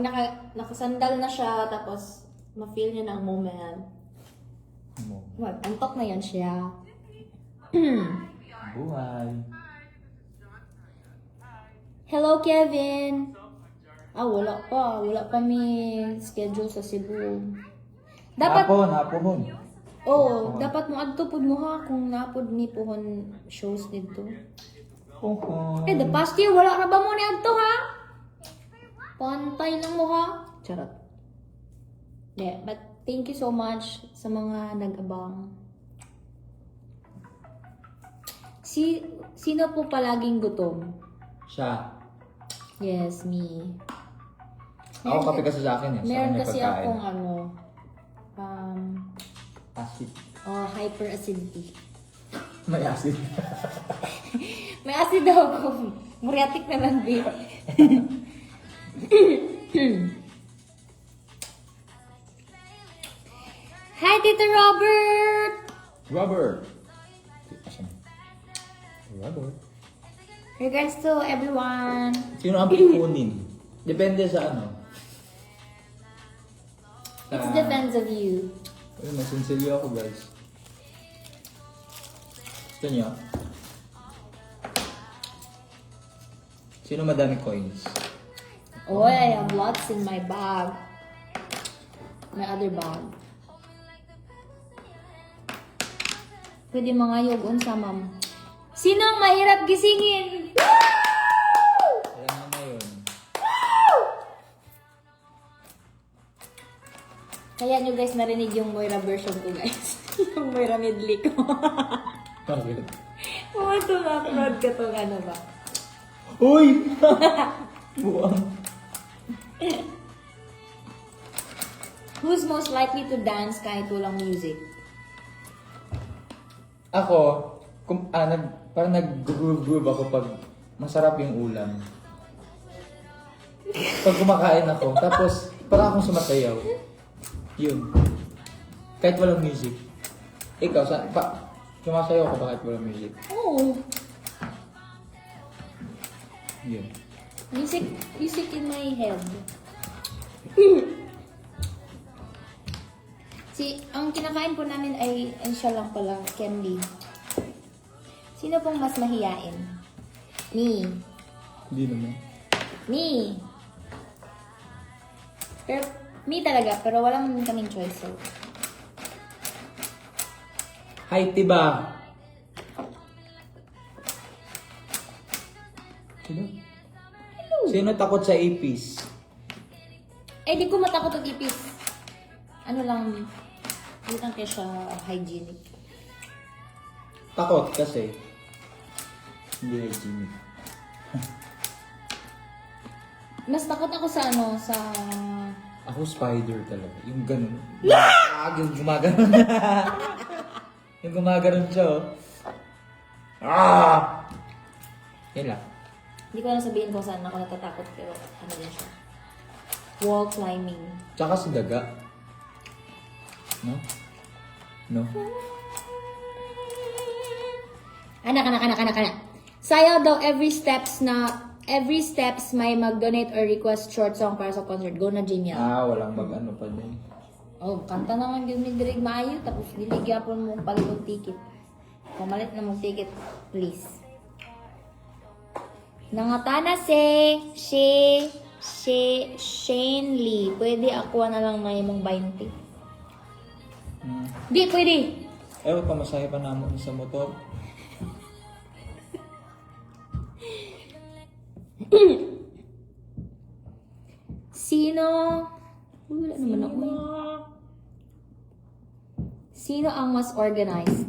S1: nakasandal na siya, tapos ma-feel niya ng moment, antok na yan siya.
S2: Buhay.
S1: Hello, Kevin! Wala pa. Wala pa may schedule sa Cebu. Dapat,
S2: Hapon.
S1: dapat mo adto pud mo ha kung napod ni pohon shows dito.
S2: Hapon.
S1: The past year wala ra ba mo ni adto ha? Pantay lang mo ha. Charot. Yeah, but thank you so much sa mga nag-abang. Sino po palaging gutom?
S2: Siya.
S1: Yes, me.
S2: Ako kape kasi sa akin eh.
S1: Meron
S2: Sa
S1: kasi
S2: kanya
S1: akong
S2: acid.
S1: hyperacidity.
S2: May acid.
S1: May acid daw ako. Muriatic na lang, babe. Hi, Tito Robert!
S2: Robert! Asan? Robert?
S1: Regards to everyone.
S2: Sino ang pikunin? Depende sa ano.
S1: It depends of you.
S2: Ay, masinsilyo ako guys. Gusto niyo? Sino madami coins?
S1: Oh, I have lots in my bag. My other bag. Pwede mga yugon sa ma'am. Sino ang mahirap gisingin?
S2: Alam mo na yun.
S1: Kaya nyo guys narinig yung Moira version ko guys. Yung Moira medley ko.
S2: Bakit?
S1: Tumatulad ka to ano ba?
S2: Uy! Buwang.
S1: Who's most likely to dance kahit walang music?
S2: Ako, parang nag-groove ako pag masarap yung ulam. Pag kumakain ako, tapos parang akong sumasayaw. Yun. Kahit walang music. Ikaw, sumasayaw ka ba kahit walang music?
S1: Oh,
S2: Yun.
S1: music in my head. Ang kinakain po namin ay siya lang pala, candy. Sino pong mas mahiyain? Me.
S2: Hindi naman.
S1: Me. Pero, me talaga, pero walang kaming choice. So.
S2: Hi, Tiba! Sino? Sino takot sa ipis?
S1: Eh, di ko matakot ang ipis. Ano lang, hindi lang kaya siya hygienic.
S2: Takot kasi. Hindi hygienic.
S1: Mas takot ako sa sa...
S2: Ako spider talaga. Yung ganun. Yung gumaganon. Yung gumaganon siya, oh. Ah! Yan lang.
S1: Hindi ko na sabihin kung saan ako natatakot, pero ano din siya. Wall climbing.
S2: Tsaka si daga. No? No?
S1: Anak. Sayaw daw every steps may mag-donate or request short song para sa concert. Go na, Jimmy.
S2: Walang mag-ano pa din.
S1: Oh, kanta naman yung nagdirig maayo, tapos diligapon mo palit ng ticket. Pamalit na mong ticket, please. Nangatana Shane Lee. Pwede ako na lang na yung 20. Di, pwede.
S2: Pamasahe pa namin sa motor.
S1: Sino? Wala naman ako. Sino ang mas organized?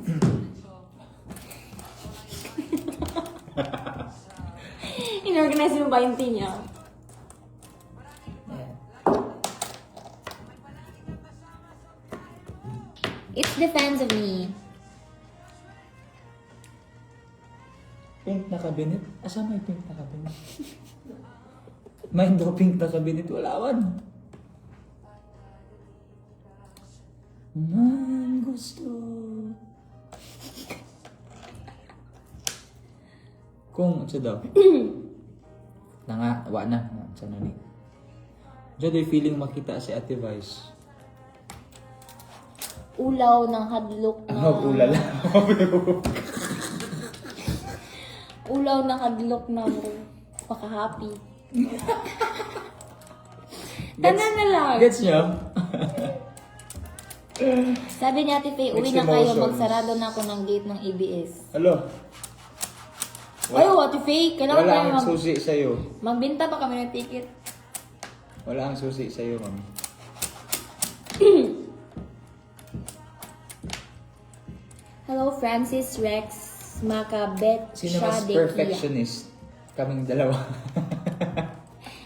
S1: Inorganize yung 20 niya. It depends on me.
S2: Pink na cabinet? Asa may pink na cabinet? Mind ko pink na cabinet. Walawan. Man gusto. Kung sa daw. Wa na. Sana ni. Diyan feeling makita si Ate Vice.
S1: Ulaw ng hadlok na...
S2: Ulala.
S1: Ulaw ng hadlok na paka-happy. Tanan na lang.
S2: Gets nyo?
S1: Sabi ni Ate Faye, uwi
S2: Mixed
S1: na kayo,
S2: emotions.
S1: magsarado na ako ng gate ng ABS.
S2: Hello?
S1: Ay, Ate Faye, kailangan
S2: Wala
S1: tayo
S2: ang susi sa'yo.
S1: magbenta pa kami ng ticket.
S2: Wala ang susi sa'yo, ma'am.
S1: Hello, Francis Rex Macabet
S2: Sino mas perfectionist? Kaming dalawa.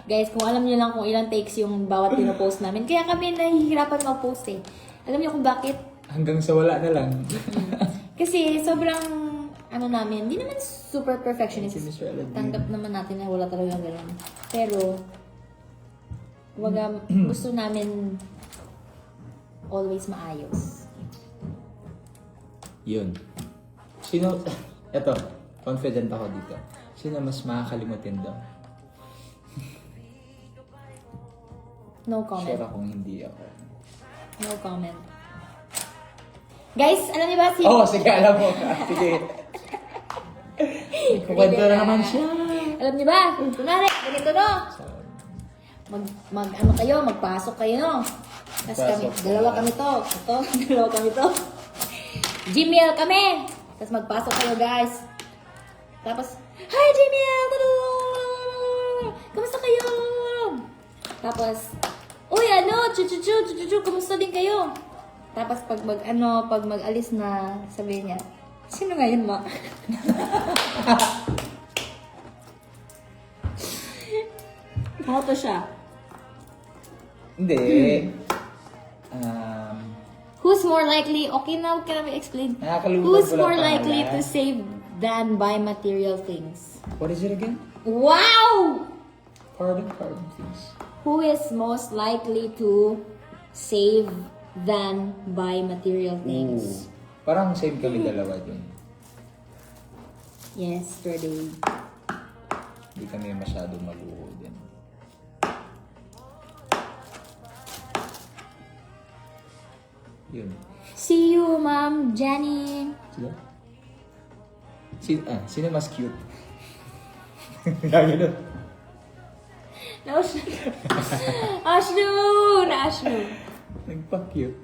S1: Guys, kung alam niyo lang kung ilang takes yung bawat pinopost namin, kaya kami nahihirapan mag-post eh. Alam niyo kung bakit?
S2: Hanggang sa wala na lang.
S1: Kasi sobrang, ano namin, hindi naman super perfectionist.
S2: Si Mr. Aladdin.
S1: Tanggap naman natin na wala talagang gano'n. Pero, Kumbaga, gusto namin always maayos.
S2: Yun. Sino, eto, confident ako dito. Sino mas makakalimutin daw?
S1: No comment.
S2: Sure akong hindi ako.
S1: No comment. Guys, alam niyo ba si...
S2: Oo, sige, alam mo. Sige. Kukwento na naman siya.
S1: Alam niyo ba? Kunwari, ganito no. Ano kayo, magpasok kayo no. Tapos kami,
S2: Pasok.
S1: dalawa kami to. Ito, dalawa kami to. Gmail kami. Tapos magpasok kayo guys. Tapos, hi Gmail! Kamusta kayo? Tapos, uy ano, chuchuchu, kamusta din kayo? Tapos pag mag-alis na, sabihin niya, sino nga yun, ma? Moto siya.
S2: Hindi.
S1: Who's more likely, okay na, huwag ka na explain.
S2: Nakakalimutan
S1: Who's
S2: ko lang
S1: more
S2: pangalan.
S1: likely to save than buy material things?
S2: What is it again?
S1: Wow!
S2: Pardon, please.
S1: Who is most likely to save than buy material things?
S2: Parang same kami dalawa dun.
S1: Yesterday.
S2: Hindi kami masyado maluho din. Yun.
S1: See you, Ma'am Jenny.
S2: Sila? Sino mas cute? Gagano.
S1: Ashlu! Na-ashlu.
S2: Nagpa-cute.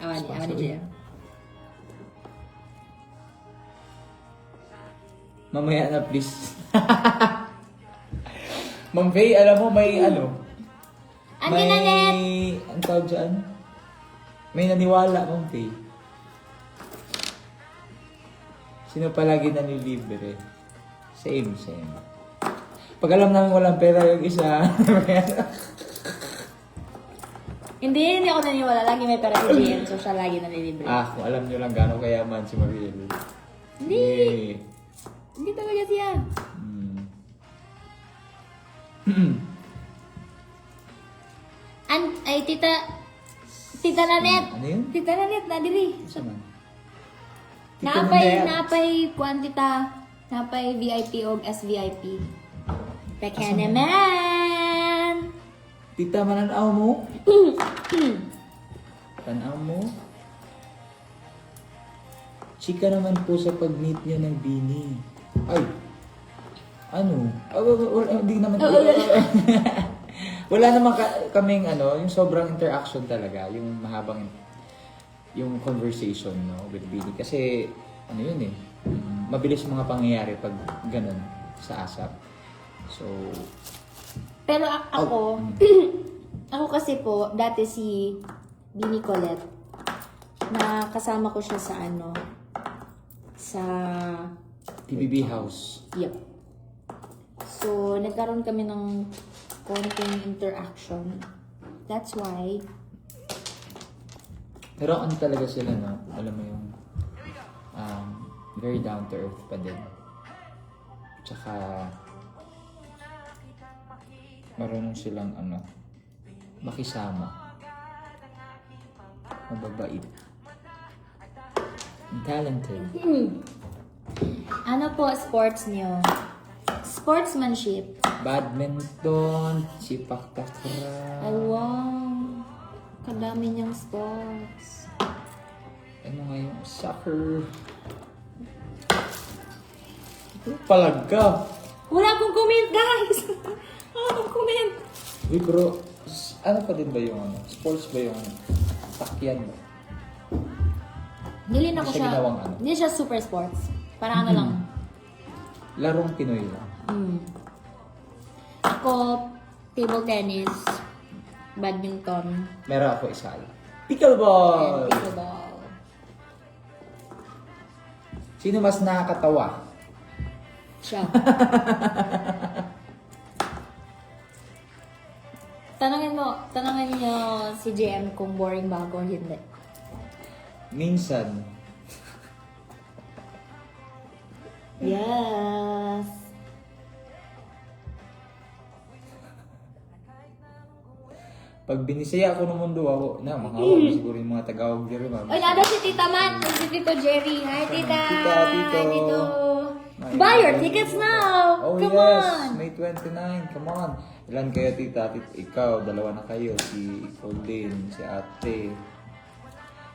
S1: Awan ni Jaya.
S2: Mamaya na, please. Ma'am Faye, alam mo, may ano?
S1: Ate Nanette!
S2: Ang tawag dyan? May naniwala, Ma'am Faye. Sino palagi nanilibre? Same. Pag alam namin walang pera yung isa,
S1: Hindi ako naniwala. Lagi may pera si JM, so siya lagi nalilibre.
S2: kung alam nyo lang gano'ng kayaman si Mariel.
S1: Hindi. Hindi talaga siya. Ay, Tita Nanette.
S2: Ano yun?
S1: Tita Nanette, nadiri.
S2: Saan man?
S1: Napay kwantita. Napay VIP o SVIP. Teka naman.
S2: Tita, mananaw mo? Tanaw mo? Chika naman po sa pag-meet niya ng Bini. Ay! Ano? Hindi naman. Wala naman kaming yung sobrang interaction talaga. Yung mahabang yung conversation with Bini. Kasi yun mabilis mga pangyayari pag ganun sa ASAP. So,
S1: Pero ako, ako kasi po, dati si Bini Colette, na kasama ko siya sa sa
S2: TBB House.
S1: Yep. So, nagkaroon kami ng konting interaction. That's why,
S2: Pero ano talaga sila, no? Alam mo yung very down to earth pa din. Tsaka marunong silang makisama. Mababait. Talented.
S1: ano po sports niyo? Sportsmanship.
S2: Badminton, sipak takraw.
S1: Ay, wow. Kadami niyang sports.
S2: Ano nga yung soccer? Palaga.
S1: Wala akong comment, guys! Wala akong comment.
S2: Uy, pero ano pa din ba yung sports ba yung takyan ba?
S1: Nilin ako
S2: Hindi siya
S1: siya.
S2: ginawang
S1: Hindi siya super sports. Parang lang.
S2: Larong Pinoy lang.
S1: Ako, table tennis, badminton,
S2: Meron ako isa. Pickleball!
S1: and pickleball.
S2: Sino mas nakakatawa?
S1: Siya. Tanungin niyo si JM kung boring ba ako o hindi.
S2: Minsan.
S1: Yes.
S2: Pag binisaya ako ng mundo, ako, makawa siguro yung mga Tagalog diri, ma'am.
S1: Uy, nada si Tita Matt, si Tito Jerry. Hi, Tita.
S2: Tita, Tito.
S1: Hi, Tito.
S2: Hi,
S1: Buy your
S2: Tito.
S1: tickets now.
S2: Oh
S1: Come
S2: yes,
S1: on.
S2: May 29, come on. Ilan kayo, Tita? Ikaw, dalawa na kayo. Si Colin, si ate,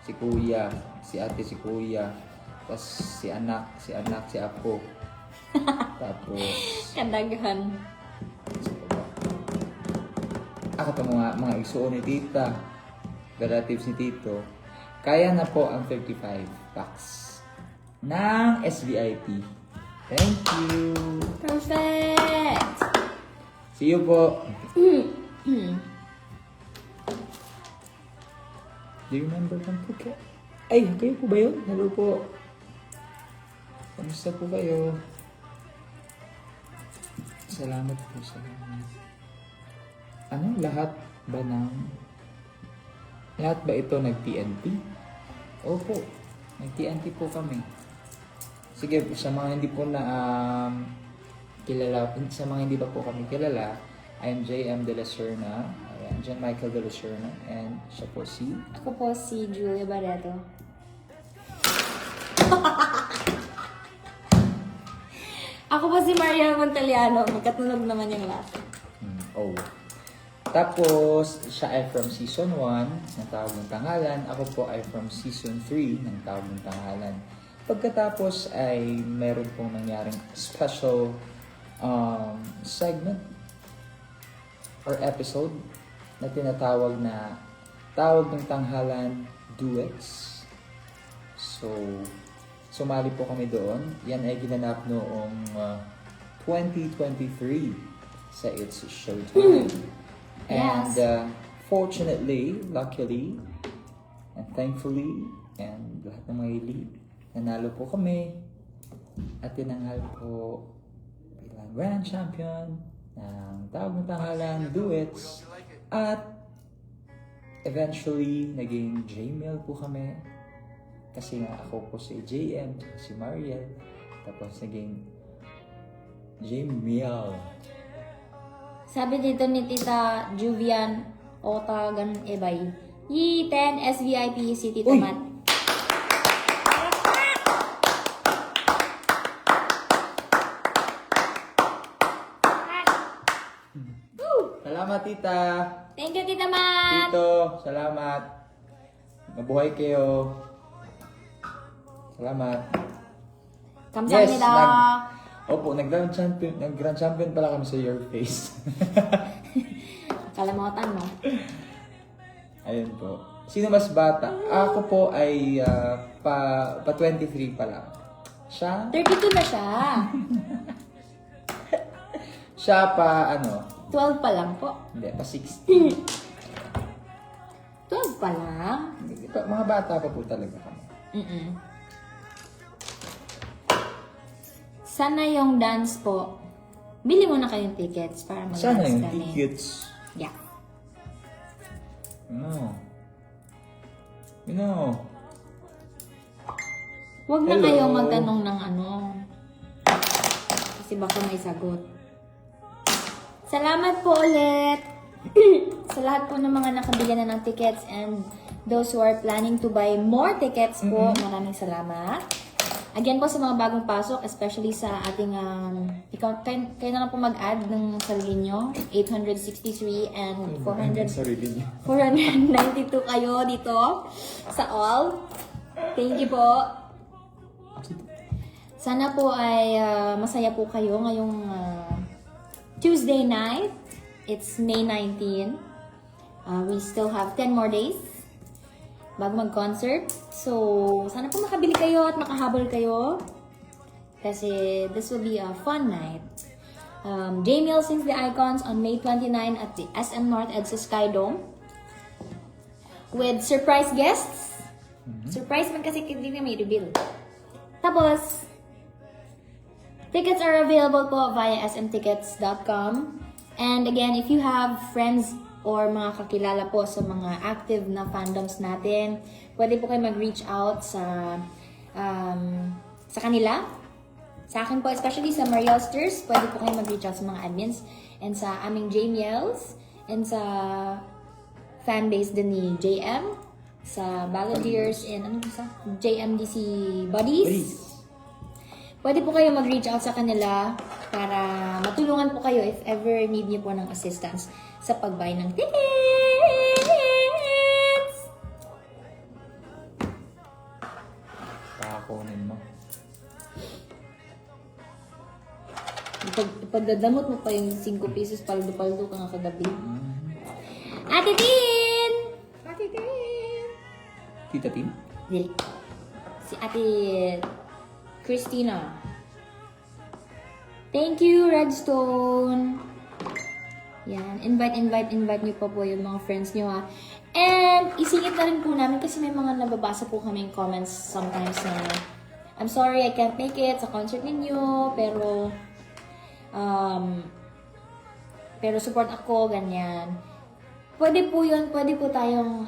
S2: si kuya, si ate, si kuya. Tapos si anak, si apo. Tapos,
S1: Kandagahan.
S2: ako to mga igsuon ni tita, relatives ni tito, kaya na po ang 35 packs ng SVIP. Thank you!
S1: Perfect.
S2: See you po! Do you remember from Phuket? Ay, kayo po ba yun? Hello po. Kamusta po kayo? Salamat po, salamat. Ano, lahat ba lahat ba ito nag-TNT? Opo, nag-TNT po kami. Sige, sa mga hindi po na kilala, sa mga hindi ba po kami kilala, I am JM De La Serna, ayan, John Michael De La Serna, and siya po si...
S1: Ako po si Julia Barreto. Ako po si Maria Montaliano. Magkatunog naman yung lahat.
S2: Oh. Tapos, siya ay from Season 1 ng Tawag ng Tanghalan. Ako po ay from Season 3 ng Tawag ng Tanghalan. Pagkatapos ay meron pong nangyaring special segment or episode na tinatawag na Tawag ng Tanghalan Duets. So, sumali po kami doon. Yan ay ginanap noong 2023 sa It's Showtime. And fortunately, luckily, and thankfully, and lahat ng mga hili, nanalo po kami at tinanghal po bilang Grand Champion ng Tawag ng Tanghalan Duets at eventually naging J-Mail po kami kasi nga ako po si JM, si Mariel, tapos naging J-Mail.
S1: Sabi dito ni Tita Juvian Otagan Ebay. Yi 10 SVIP si Tita
S2: Uy!
S1: Matt.
S2: Salamat, tita!
S1: Thank you, Tita Matt.
S2: Tito, salamat. Mabuhay kayo. Salamat.
S1: Kamsahamnida.
S2: Opo, nag-grand champion pala kami sa Your Face.
S1: Kalamutan mo.
S2: Ayun po. Sino mas bata? Ako po ay pa 23 pa lang. Siya?
S1: 32 na siya.
S2: Siya pa ano?
S1: 12 pa lang po.
S2: Hindi, pa 16.
S1: 12 pa lang?
S2: Mga bata pa po talaga kami.
S1: Sana yung dance po. Bili mo na kayong tickets para mag-dance
S2: Sana yung
S1: kami.
S2: tickets.
S1: Yeah.
S2: No. No.
S1: Huwag na
S2: Hello.
S1: kayong magtanong ng ano. Kasi baka may sagot. Salamat po ulit sa lahat po ng mga nakabili na ng tickets and those who are planning to buy more tickets po. Maraming salamat. Again po sa mga bagong pasok, especially sa ating, kayo na lang po mag-add ng sarili nyo. 863 and 492 kayo dito sa all. Thank you po. Sana po ay masaya po kayo ngayong Tuesday night. It's May 19. We still have 10 more days bago mag-concert. So, sana po makabili kayo at makahabol kayo. Kasi this will be a fun night. J-Mail sings the Icons on May 29 at the SM North EDSA Sky Dome. With surprise guests. Surprise man kasi hindi na may reveal. Tapos, tickets are available po via smtickets.com. And again, if you have friends or mga kakilala po sa mga active na fandoms natin, pwede po kayo mag-reach out sa kanila. Sa akin po, especially sa Marielsters, pwede po kayo mag-reach out sa mga admins and sa aming J-Mails and sa fanbase din ni JM sa Balladeers and ano ba sa JMDC Buddies. Pwede po kayo mag-reach out sa kanila para matulungan po kayo if ever need niyo po ng assistance sa pag-buy ng tickets.
S2: Pakakunin mo.
S1: Ipagdadamot mo pa yung 5 pesos paldo-paldo ka nga kagabi. Ate Tin! Ate Tin!
S2: Tita Tim?
S1: Dili. Si Ate Christina. Thank you, Redstone. Yan. Invite niyo pa po yung mga friends niyo ha. And isingit na rin po namin kasi may mga nababasa po kaming comments sometimes na I'm sorry, I can't make it sa concert ninyo, pero support ako, ganyan. Pwede po yun, pwede po tayong,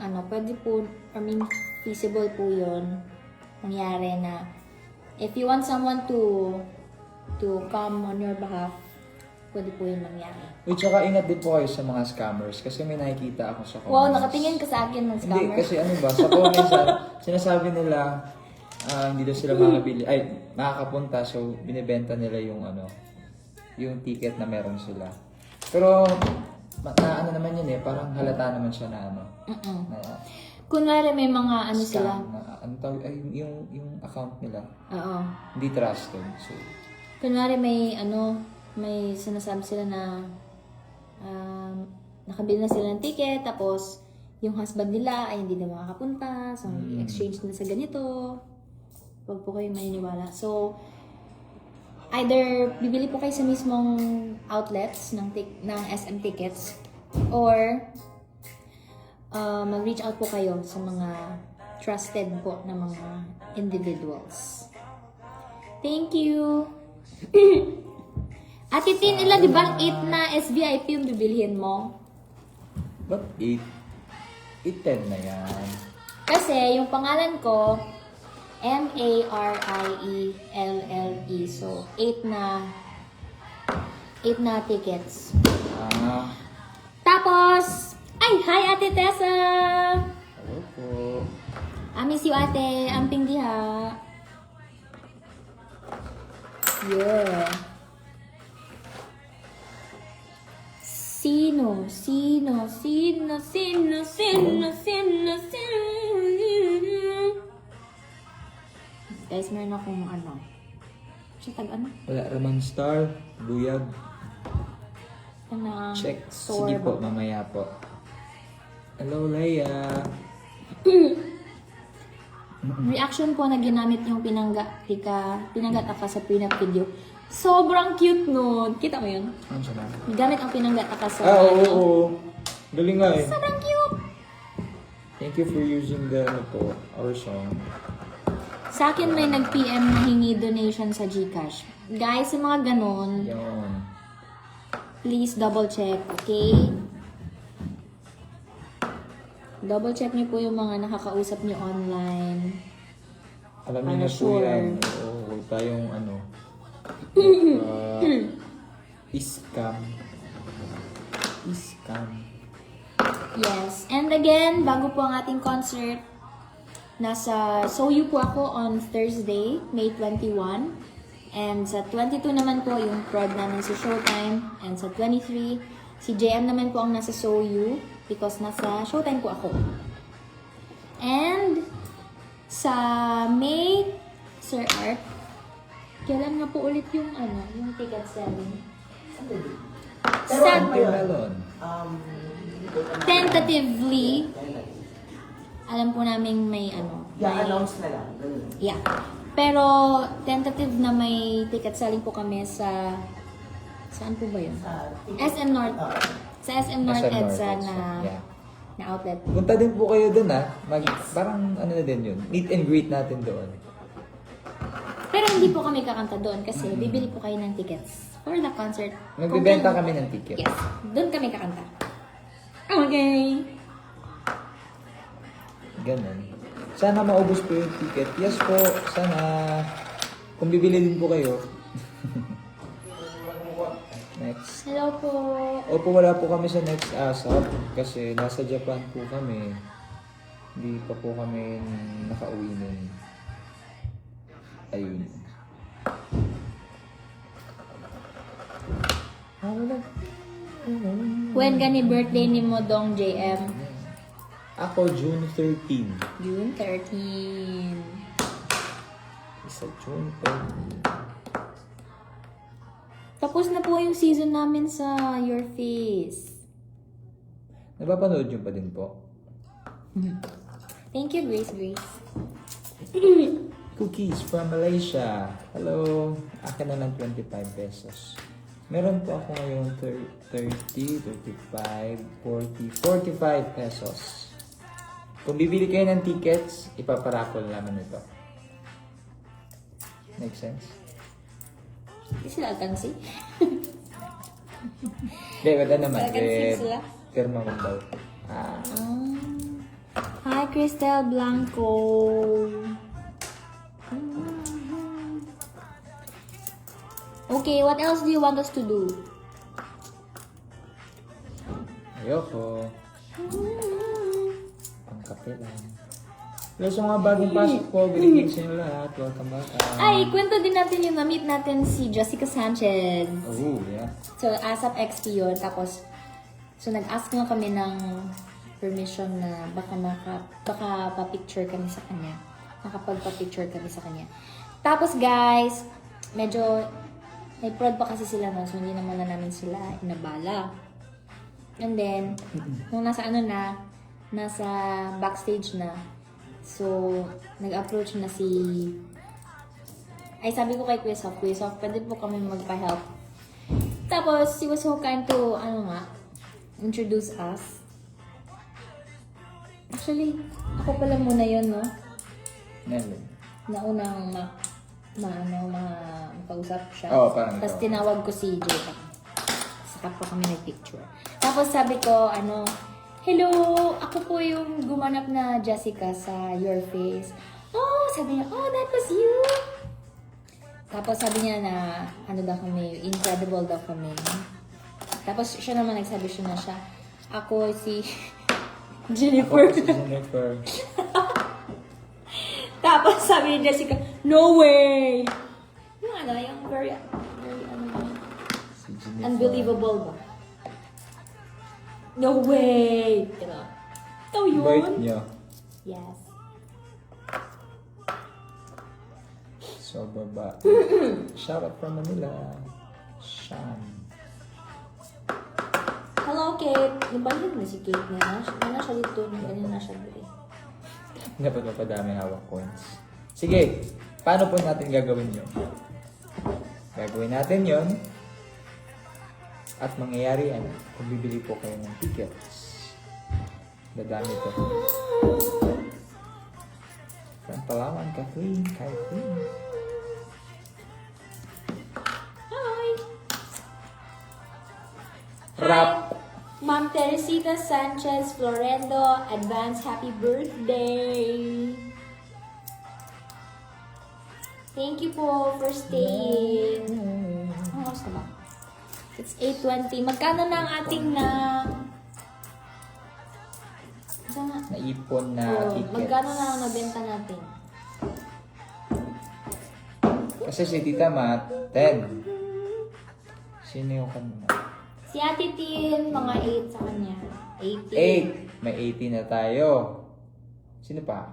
S1: feasible po yun, mangyari na, if you want someone to come on your behalf, pwede po yun mangyari.
S2: Wait, tsaka ingat din po kayo sa mga scammers kasi may nakikita ako sa comments.
S1: Wow, nakatingin ka sa akin ng scammer.
S2: Hindi, kasi ano ba, sa comments, sinasabi nila, hindi daw sila makakapunta, so binibenta nila yung yung ticket na meron sila. Pero, ano naman yun parang halata naman siya na na
S1: Kunwari may mga sila.
S2: scam, yung account nila,
S1: Oo.
S2: hindi trusted. So,
S1: Kunwari may sinasabi sila na nakabili na sila ng ticket, tapos yung husband nila ay hindi na makakapunta, so exchange na sa ganito. Huwag po kayo maniniwala. So, either bibili po kayo sa mismong outlets ng SM Tickets or mag-reach out po kayo sa mga trusted po na mga individuals. Thank you! Ate Tin, ilan di ba 8 na SVIP yung bibilhin mo?
S2: but 8, 10 na yan.
S1: Kasi yung pangalan ko, Marielle. So, 8 na tickets. Tapos, hi Ate Tessa!
S2: Hello po.
S1: I miss you ate, amping diha. Yeah. Sino? Guys, meron akong siya tag
S2: Wala, Raman Star, Buyag. Check. Sige po, mamaya po. Hello, Leia.
S1: Reaction po na ginamit yung pinanggat ako sa prenup video. Sobrang cute nun. Kita mo yun?
S2: Ano siya na?
S1: Gamit ang pinanggat ako sa
S2: Oo. Galing nga eh.
S1: Sobrang cute!
S2: Thank you for using our song.
S1: Sa akin may nag-PM na hingi donation sa GCash. Guys, sa mga ganun,
S2: Yun.
S1: please double check, okay? Double check niyo po yung mga nakakausap niyo online.
S2: Alam niyo na po
S1: Sure.
S2: yan. Oo, huwag tayong scam.
S1: Yes. And again, bago po ang ating concert, nasa Soyu po ako on Thursday, May 21. And sa 22 naman po yung prod namin sa Showtime. And sa 23, si JM naman po ang nasa Soyu because nasa Showtime po ako. And sa May, Sir Art, kailan nga po ulit yung yung ticket selling?
S2: Melon.
S1: Tentatively, alam po namin may
S3: announce na lang. Ganun.
S1: Yeah. Pero tentative na may ticket selling po kami sa saan po ba yun? SM North. Sa SM North
S2: SM North
S1: EDSA
S2: yeah.
S1: na outlet.
S2: Punta din po kayo dun parang na din yun. Meet and greet natin doon.
S1: Pero hindi po kami kakanta doon kasi bibili po kayo ng tickets for the concert.
S2: Magbibenta kami ng ticket.
S1: Yes. Doon kami kakanta. Okay.
S2: Ganun. Sana maubos po yung ticket. Yes po, sana kung bibili din po kayo. Next. next.
S1: Hello po.
S2: Opo, wala po kami sa next ASAP kasi nasa Japan po kami. Hindi pa po kami nakauwi nun. Ayun.
S1: When gani birthday ni mo dong JM?
S2: Ako, June 13.
S1: June 13.
S2: Isa June 13.
S1: Tapos na po yung season namin sa Your Face.
S2: Napapanood nyo pa din po?
S1: Thank you, Grace.
S2: Cookies from Malaysia. Hello. Akin na lang 25 pesos. Meron po ako ngayon 30, 35, 40, 45 pesos. Kung bibili kayo ng tickets, ipaparakol naman ito. Make sense?
S1: Hindi sila alkansi.
S2: Hindi, wala naman.
S1: Alkansi sila?
S2: Pirma mo daw.
S1: Hi, Cristel Blanco. Okay, what else do you want us to do?
S2: Ayoko. Pangkape lang. Hello sa mga bagong pasok po. Greetings sa inyo lahat. Welcome back.
S1: Ay, kwento din natin yung na-meet natin si Jessica Sanchez.
S2: Oh, yeah.
S1: So, ASAP XP yun. Tapos, so nag-ask nga kami ng permission na baka pa-picture kami sa kanya. Nakapagpa-picture kami sa kanya. Tapos, guys, medyo may prod pa kasi sila no, so hindi naman na namin sila inabala. And then, nung nasa nasa backstage na, so, nag-approach na ay sabi ko kay Kuya Sof, pwede po kami magpa-help. Tapos, he was so kind to, introduce us. Actually, ako pala muna yun, no?
S2: Never.
S1: Naunang makausap siya.
S2: Oo, parang
S1: Tapos
S2: ikaw.
S1: tinawag ko si Jay. Saka pa kami nag-picture. Tapos sabi ko, hello, ako po yung gumanap na Jessica sa Your Face. Oh, sabi niya, oh, that was you. Tapos sabi niya na, daw kami, incredible daw kami. Tapos siya naman nagsabi siya na siya, ako si Jennifer.
S2: Ako si Jennifer.
S1: Tapos sabi ni Jessica, no way! Yung very
S2: Si Jennifer.
S1: unbelievable ba? No way! Diba? Ito yun?
S2: Bait niyo.
S1: Yes.
S2: So, baba. Shout out from Manila. Sean.
S1: Hello, Kate. Nabalhin na si Kate niya. Ano siya dito? Ganyan na siya dito.
S2: Dapat mapadami hawak coins. Sige, paano po natin gagawin yun? Gagawin natin yon at mangyayari yan kung bibili po kayo ng tickets. Dadami to. From Palawan, Kathleen.
S1: Hi!
S2: Rap!
S1: Ma'am Teresita Sanchez Florendo, advance happy birthday! Thank you po for staying. Ang oras na ba? It's 8:20. Magkano na ang ating Isa nga.
S2: Naipon na
S1: Oh,
S2: tickets.
S1: magkano na ang nabenta natin?
S2: Kasi si Tita Mat, 10. Sino yung kanina?
S1: Si Ate Tin, mga 8 sa kanya. 18.
S2: 8. May 18 na tayo. Sino pa?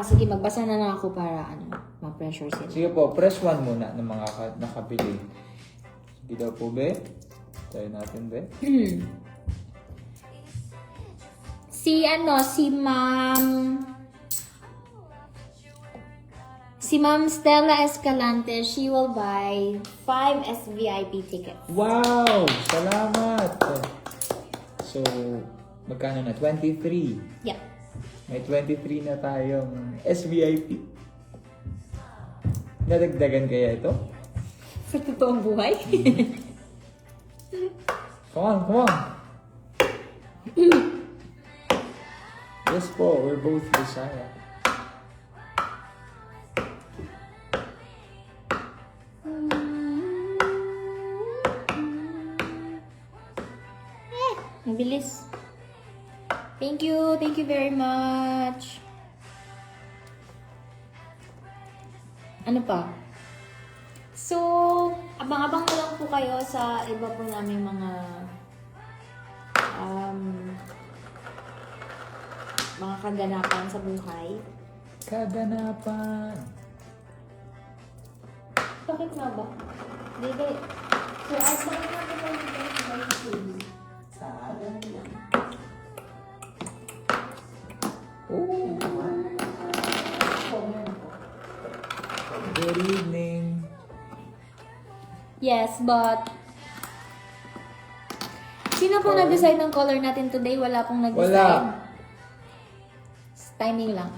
S1: Sige, magbasa na lang ako para ma-pressure sila.
S2: Sige po, press 1 muna ng mga nakabili. Sige daw po, be. Tayo natin, be.
S1: Si Ma'am Stella Escalante, she will buy 5 SVIP tickets.
S2: Wow! Salamat! So, magkano na? 23.
S1: Yeah.
S2: May 23 na tayong SVIP. Nadagdagan kaya ito?
S1: Sa totoong buhay?
S2: Come on! Yes po, we're both Bisaya.
S1: bilis. Thank you very much. Ano pa? So, abang-abang na lang po kayo sa iba po namin mga kaganapan sa buhay.
S2: Kaganapan.
S1: Bakit nga ba? Hindi. So, as bakit nga ba tayo
S3: Sa alam lang.
S2: Oh. Good evening.
S1: Yes, but sino pong nag-decide ng color natin today? Wala pong nag-decide.
S2: Wala.
S1: Timing lang.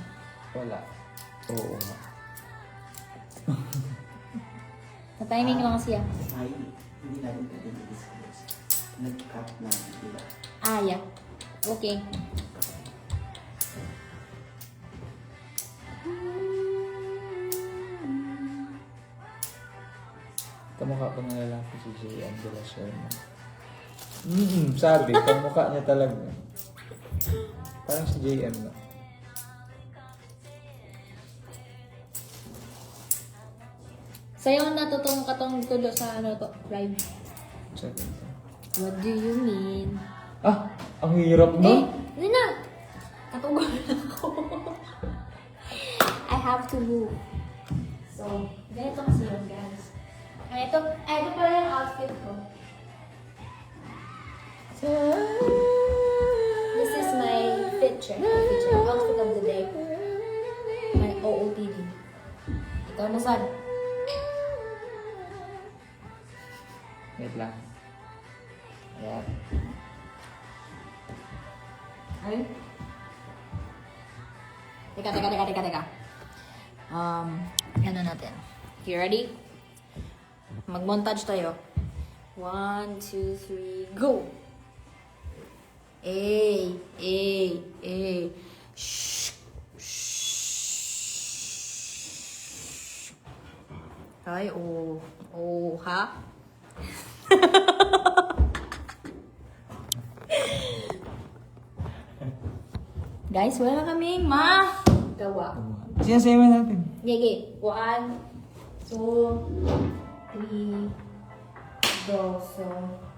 S2: Wala. Oo nga.
S1: Sa timing lang siya.
S3: Ay, hindi natin pwede i-disclose. Nag-cut na sila.
S1: Ah, yeah. Okay.
S2: Kamukha pa ng lalaki si J.M. de la Serna. Sabi, kamukha niya talaga. Parang si J.M. na.
S1: Sa'yo natutong katong tulo sa ano to, live.
S2: Second.
S1: What do you mean?
S2: Ah! Ang hirap
S1: Eh,
S2: no?
S1: hindi na. Katugol na ako. I have to move. So, ganito kasi yun, guys. Ito pala yung outfit ko. This is my feature outfit of the day. My OOTD. Ikaw na saan?
S2: Wait lang. Ayan.
S1: Ay? Teka. Ano natin? You ready? Mag-montage tayo. 1, 2, 3, go! Ay. Shh. Ay, oh. Oh, ha? Guys, wala na kaming magawa.
S2: Sinasayawan natin.
S1: Gigi. 1, 2, 3, go. So,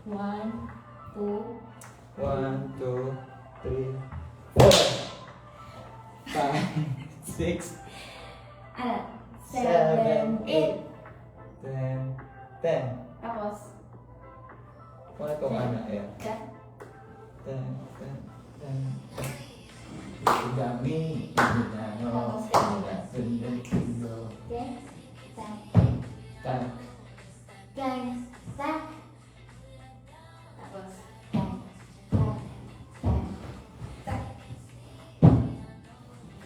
S1: 1, 2,
S2: 1, 2, 3, 4, 5, 6,
S1: ano?
S2: 7,
S1: 7,
S2: 8,
S1: 8.
S2: 10.
S1: Tapos,
S2: Kung itong ano, ayan.
S1: 10.
S2: 10. Dami.
S1: Tapos, 10. 10.
S2: Tak.
S1: Bang. Stack. Tapos, stack.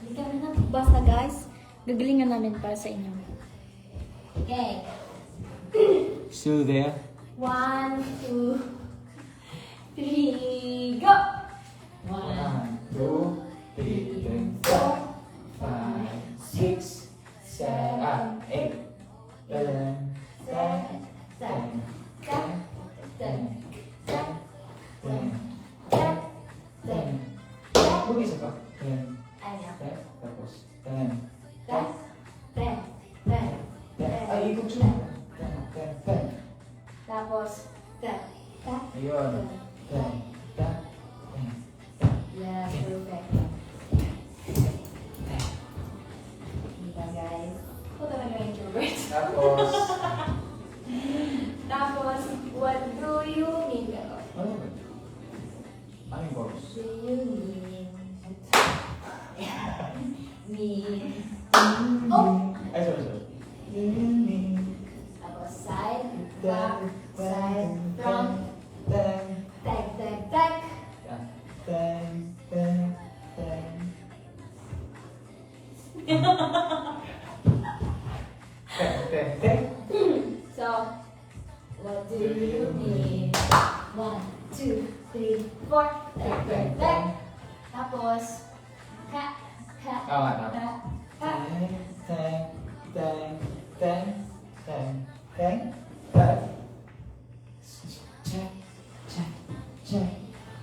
S1: Hindi kami na. Basta guys, gagalingan namin para sa inyo. Okay.
S2: Still there?
S1: 1, 2, 3, go! 1,
S2: 2, 3, 4, 5, 6, 7, 8, 11, 10. Kung isa pa? 10. Tapos 10. Ay, ikot siya. 10.
S1: Tapos,
S2: Ayun. 10.
S1: yeah, perfect. Diba guys? Ako talaga introvert.
S2: Tapos,
S1: Tapos, what do you mean?
S2: ano ba? Ano yung chorus?
S1: Do you mean? Mean. Oh!
S2: Ay, sorry.
S1: Tapos, side, back, side, front, tag. So, what do you mean? 1, 2, 3, 4, tag. Tapos, ka.
S2: Tama.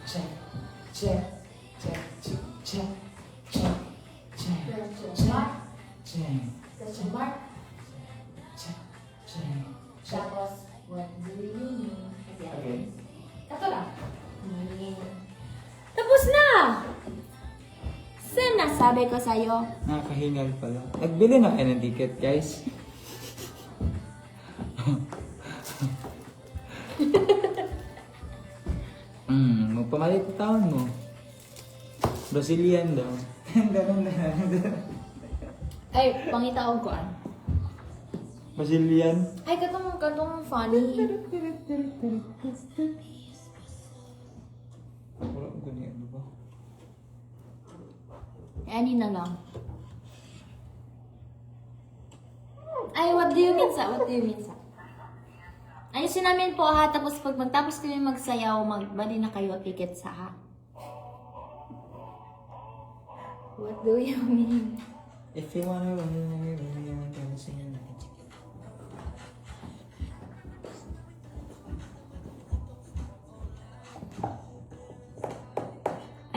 S2: Check.
S1: Question mark. Question mark. Tapos, what do you mean?
S2: Okay.
S1: Ito lang. Tapos na! Saan nasabi ko sa'yo?
S2: Nakakahingal pala. Nagbili na kayo ng ticket, guys. Magpamalit ang taon mo. Brazilian daw. Ganun na.
S1: Ay, pangitaon ko ah.
S2: Brazilian.
S1: Ay, katong funny.
S2: Wala ko ganyan, ano ba?
S1: Ani na lang. Ay, what do you mean sa? What do you mean sa? Ayusin namin po ha, tapos pag magtapos kami magsayaw, magbali na kayo ticket sa ha. What do you mean?
S2: If you wanna run away with me, I'm gonna sing it.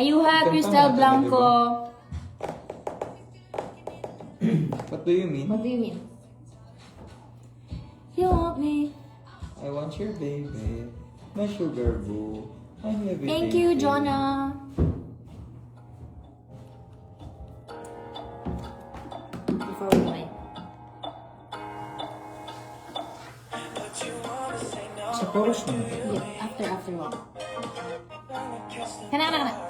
S1: Ayuha, Crystal Blanco.
S2: What do you mean?
S1: What do you mean? You want me?
S2: I want your baby, my sugar boo, my everything.
S1: Thank you, Jonah. Before we went.
S2: Sa chorus mo.
S1: Yeah, after one. Kana.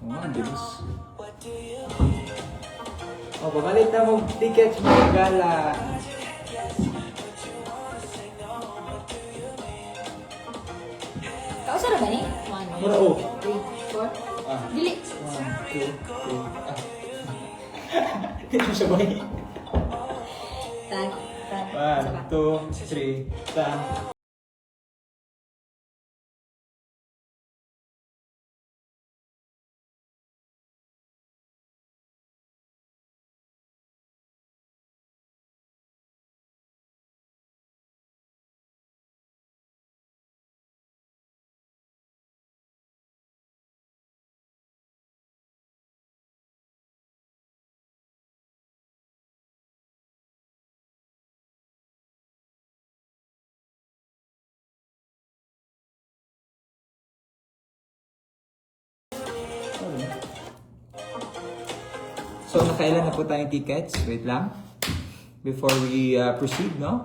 S2: Oh, ang bilis. Oh, babalik na mo tickets mo gala.
S1: Kausa na ba ni?
S2: Mura, oh.
S1: 1, 2, 3, 4.
S2: Ah.
S1: Dili.
S2: 1, 2, 3. Ito siya ba?
S1: Tag.
S2: 1, 2, 3. Ta. So, nakailan na po tayong tickets? Wait lang. Before we proceed, no?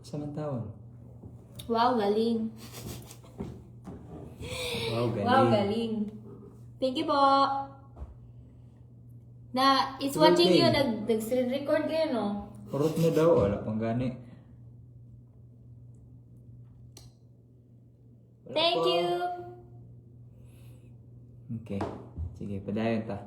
S2: Samantawan.
S1: Wow, galing.
S2: Wow, galing.
S1: Wow, galing. Thank you po. Na, it's watching you. Nag-screen record kayo, no?
S2: Kurot mo daw. Wala pang gani. Wala
S1: Thank
S2: pa.
S1: you.
S2: Okay. Sige, padayon ta.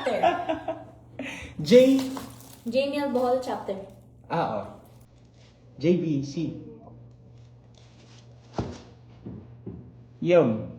S1: chapter.
S2: J.
S1: Jamiel Bohol chapter.
S2: Oh. JBC. Yung.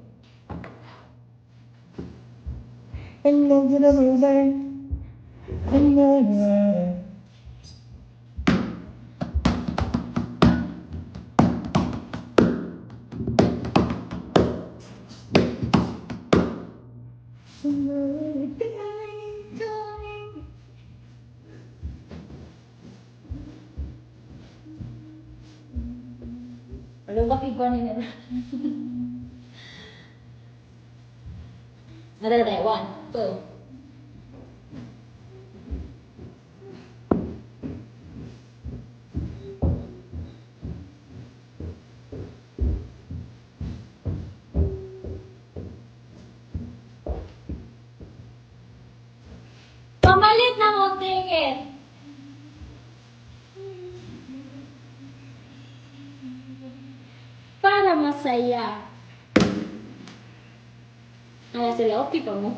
S1: Ano ba kipa nila? Nada, 1, 2. Pamalit na mo tingin. Para masaya. Kaya sila, okay pa mo.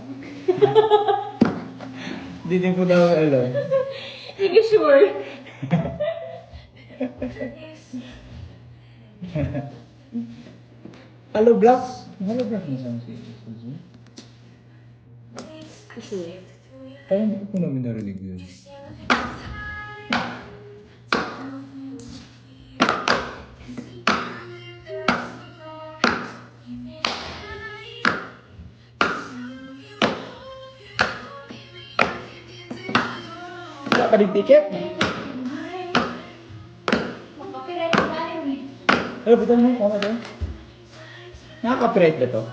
S2: Hindi din po daw alam.
S1: Hindi sure.
S2: Hello, Black. Hello, Black na saan si Suzu?
S1: Kasi,
S2: Kaya hindi ko po namin narinig yun. Wala pa rin ticket?
S1: makapirate tayo eh.
S2: Ano, bitan mo? Kama doon? Nakaka-copyright ba to?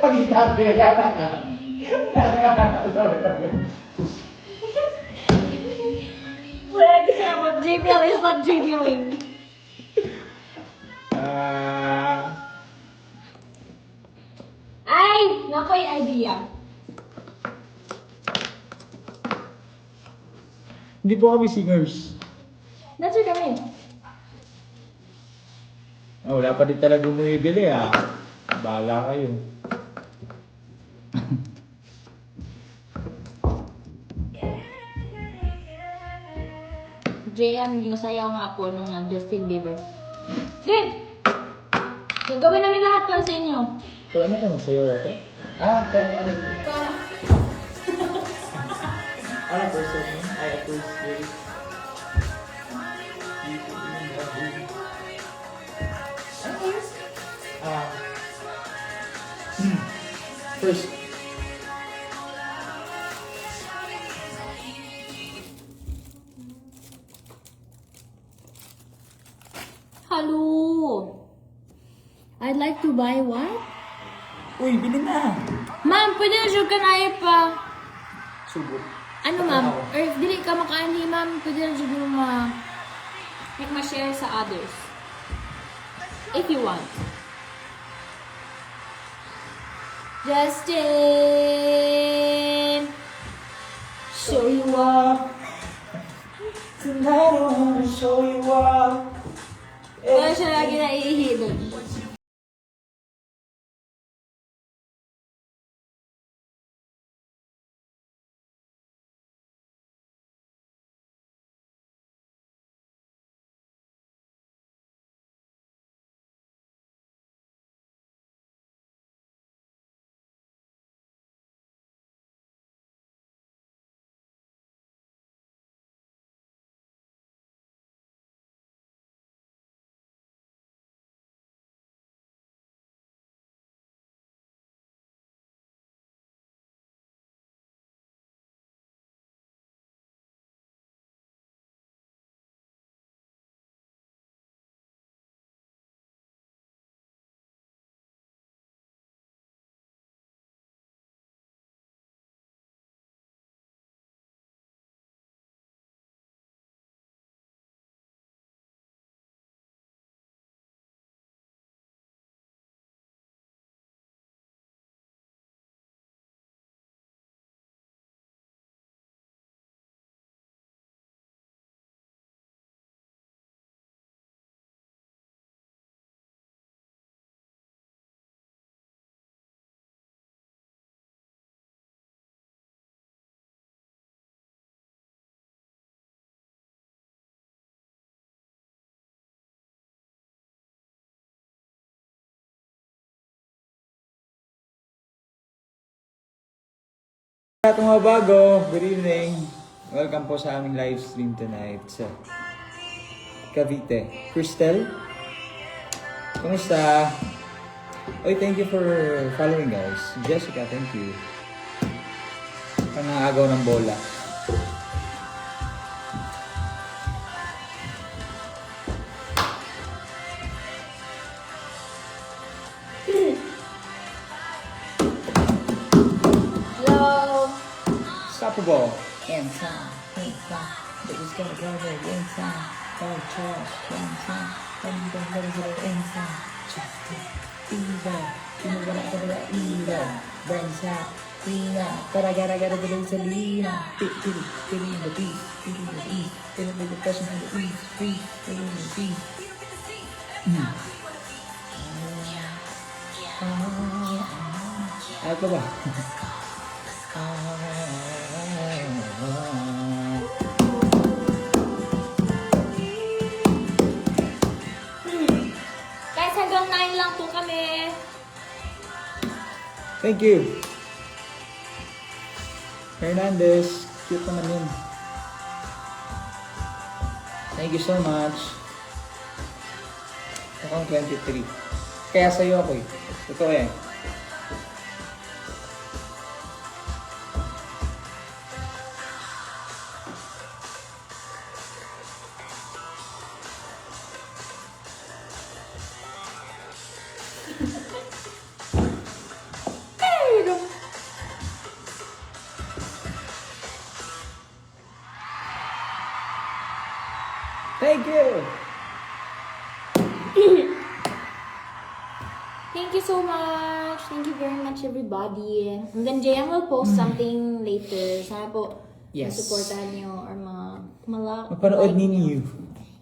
S2: Pag-itap, pinagkata ka.
S1: Wala kasama, Jamiel is not genuine. Ay! Nakoy idea.
S2: Hindi po kami singers.
S1: Dancer kami.
S2: Oh, wala pa din talaga bumibili ah. Bahala kayo.
S1: JM, yung sayaw nga po nung Justin Bieber. Game! Gagawin namin lahat para sa inyo.
S2: So, ano ka magsayo natin? Kaya ano? Ano person mo? I appreciate. First.
S1: Hello! I'd like to buy what?
S2: Uy, bilhin na!
S1: Ma'am, pwede na siya kanaya pa.
S2: Subot.
S1: Ano ma'am? Or if dili ka makaani ma'am, pwede na siya ma-share sa others. If you want. Justin! Show you up.
S2: Tonight I wanna show you up.
S1: Wala siya lagi na iihi doon.
S2: Sa mga bago, good evening. Welcome po sa aming live stream tonight sa Cavite. Cristel, kumusta? Oy, thank you for following guys. Jessica, thank you. Pangangagaw ng bola.
S1: Hello!
S2: Stop the ball. Inside, inside. It was gonna go there inside. Oh, trash, inside. I'm gonna go inside. Just evil. You know what I'm gonna evil. Burns out. Lina. But I gotta get to Lina. Pity the beat. Pity the beat. Pity the person in the beat. Beat. Pity the beat. Ano pa ba?
S1: Guys, hanggang 9 lang po kami.
S2: Thank you. Hernandez, cute naman yun. Thank you so much. Akong 23. Kaya sa'yo ako eh. Totoo eh. Thank you!
S1: Thank you so much. Thank you very much, everybody. And then JM will post something later. Sana po
S2: Yes.
S1: supportahan niyo or
S2: Mapanood ninyo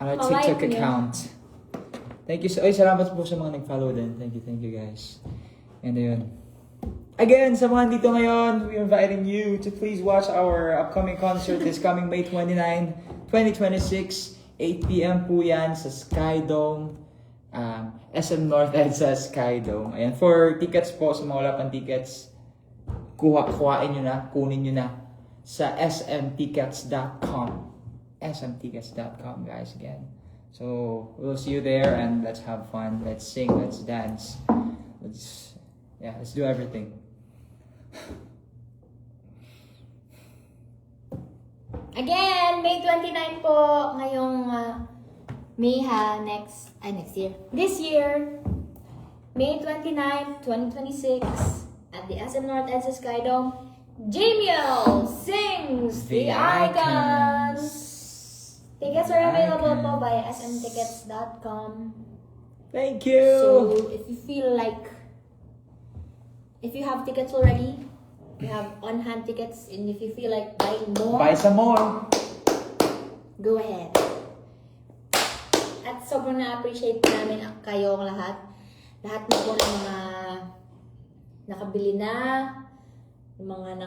S2: our
S1: Palike
S2: TikTok
S1: niyo.
S2: account. Thank you. Salamat po sa mga nag-follow din. Thank you guys. And ayun. Again, sa mga dito ngayon, we're inviting you to please watch our upcoming concert this coming May 29, 2026. 8 p.m. po yan sa Sky Dome. SM North EDSA Sky Dome. Ayan. For tickets po, sa mga wala pang tickets, kunin nyo na sa smtickets.com. smtickets.com, guys, again. So, we'll see you there and let's have fun. Let's sing, let's dance. Let's do everything.
S1: Again, May 29 po. Ngayong next year. This year, May 29, 2026, at the SM North EDSA Sky Dome, Jamiel sings The Icons. Tickets are available po by smtickets.com.
S2: Thank you!
S1: So, if you have tickets already, you have on-hand tickets, and if you feel like buying more,
S2: Buy some more!
S1: go ahead. At sobrang na-appreciate namin kayong lahat. Lahat na po ng mga nakabili na, mga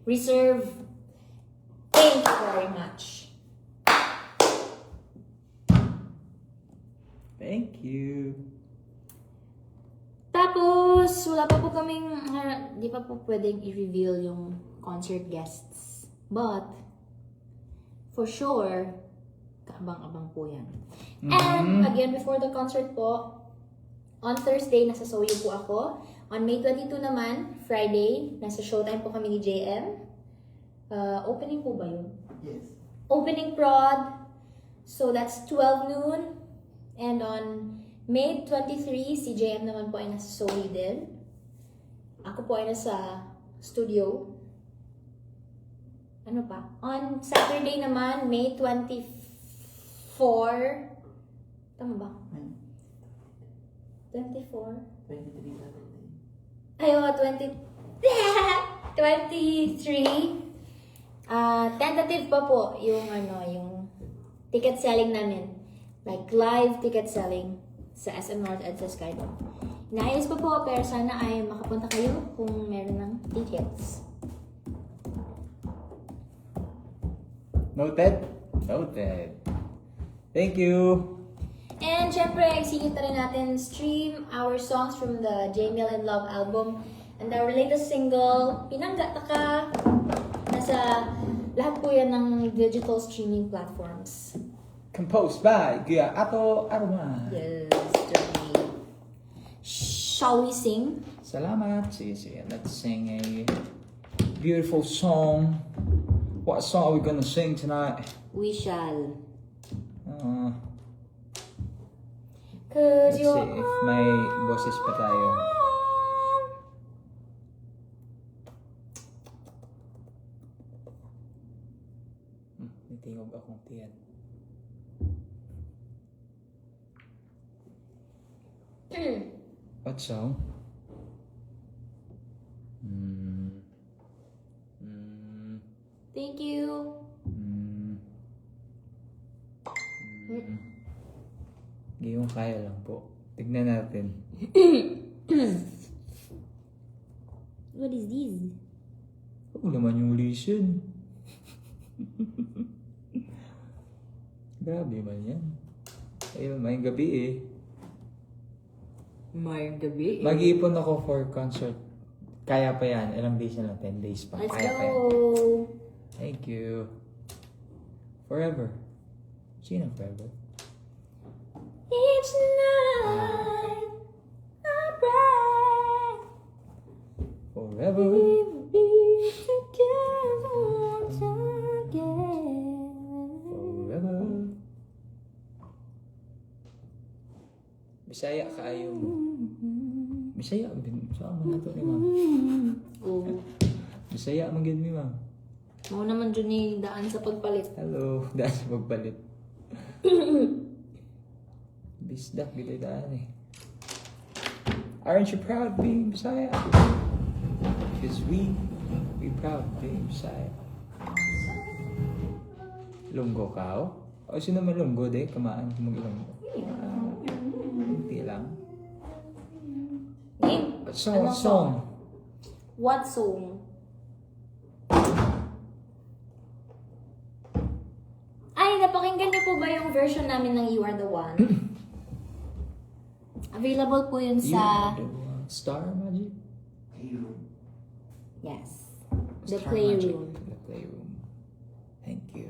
S1: reserve. Thank you very much.
S2: Thank you.
S1: Tapos, wala pa po kaming, di pa po pwedeng i-reveal yung concert guests. But, for sure, kaabang-abang po yan. And, again, before the concert po, on Thursday, nasa Soyo po ako. On May 22 naman, Friday, nasa Showtime po kami ni JM. Opening po ba yun?
S3: Yes.
S1: Opening prod. So, that's 12 noon. And on May 23, si JM naman po ay nasa Soyo din. Ako po ay nasa studio. Ano pa? On Saturday naman, May 24. Tama ba? 24?
S3: 23 Saturday.
S1: Ay, 23. Tentative pa po yung yung ticket selling namin. Like live ticket selling sa SM North EDSA Sky Dome. Inaayos pa po, pero sana ay makapunta kayo kung meron ng tickets.
S2: Noted? Noted. Thank you.
S1: And syempre, isingit na rin natin stream our songs from the Jamil in Love album. And our latest single, Pinangga Taka. Nasa lahat po yan ng digital streaming platforms.
S2: Composed by Gia Ato Arman.
S1: Yes, Johnny. Shall we sing?
S2: Salamat, sis. Let's sing a beautiful song. What song are we gonna sing tonight?
S1: We shall.
S2: Let's
S1: Cause
S2: see
S1: you're
S2: if may boses pa tayo. Natingog akong tiyan. What song?
S1: Thank you.
S2: Gayong kaya lang po. Tignan natin.
S1: What is this?
S2: Ako naman yung listen. Grabe man yan. Ayun, may gabi eh.
S1: May gabi.
S2: Mag-iipon ako for concert. Kaya pa yan. Ilang days na lang? 10 days pa.
S1: Let's
S2: Kaya pa yan.
S1: go.
S2: Thank you. Forever. Sino forever?
S1: Each night I pray
S2: Forever.
S1: we'll be together once again.
S2: Forever. Bisaya ka ayaw mo. Bisaya. Saan mo na to ni ma'am?
S1: Oh.
S2: Bisaya man gid mi ma'am.
S1: Mao naman dyan ni daan sa pagpalit.
S2: Hello. Dahil sa magbalit. Bisdak gito daan eh. Aren't you proud being Bisaya? Because we proud being Bisaya. Lunggo ka o? O sino man lunggo de? Kamaan kung mag-ilunggo. Hindi lang.
S1: Game.
S2: Song,
S1: Anong
S2: song.
S1: What song? Ay, napakinggan niyo po ba yung version namin ng You Are The One? Available po yun sa...
S2: You, the Star Magic?
S3: Playroom.
S1: Yes. The
S2: Star
S1: Playroom.
S2: Magic. The Playroom. Thank you.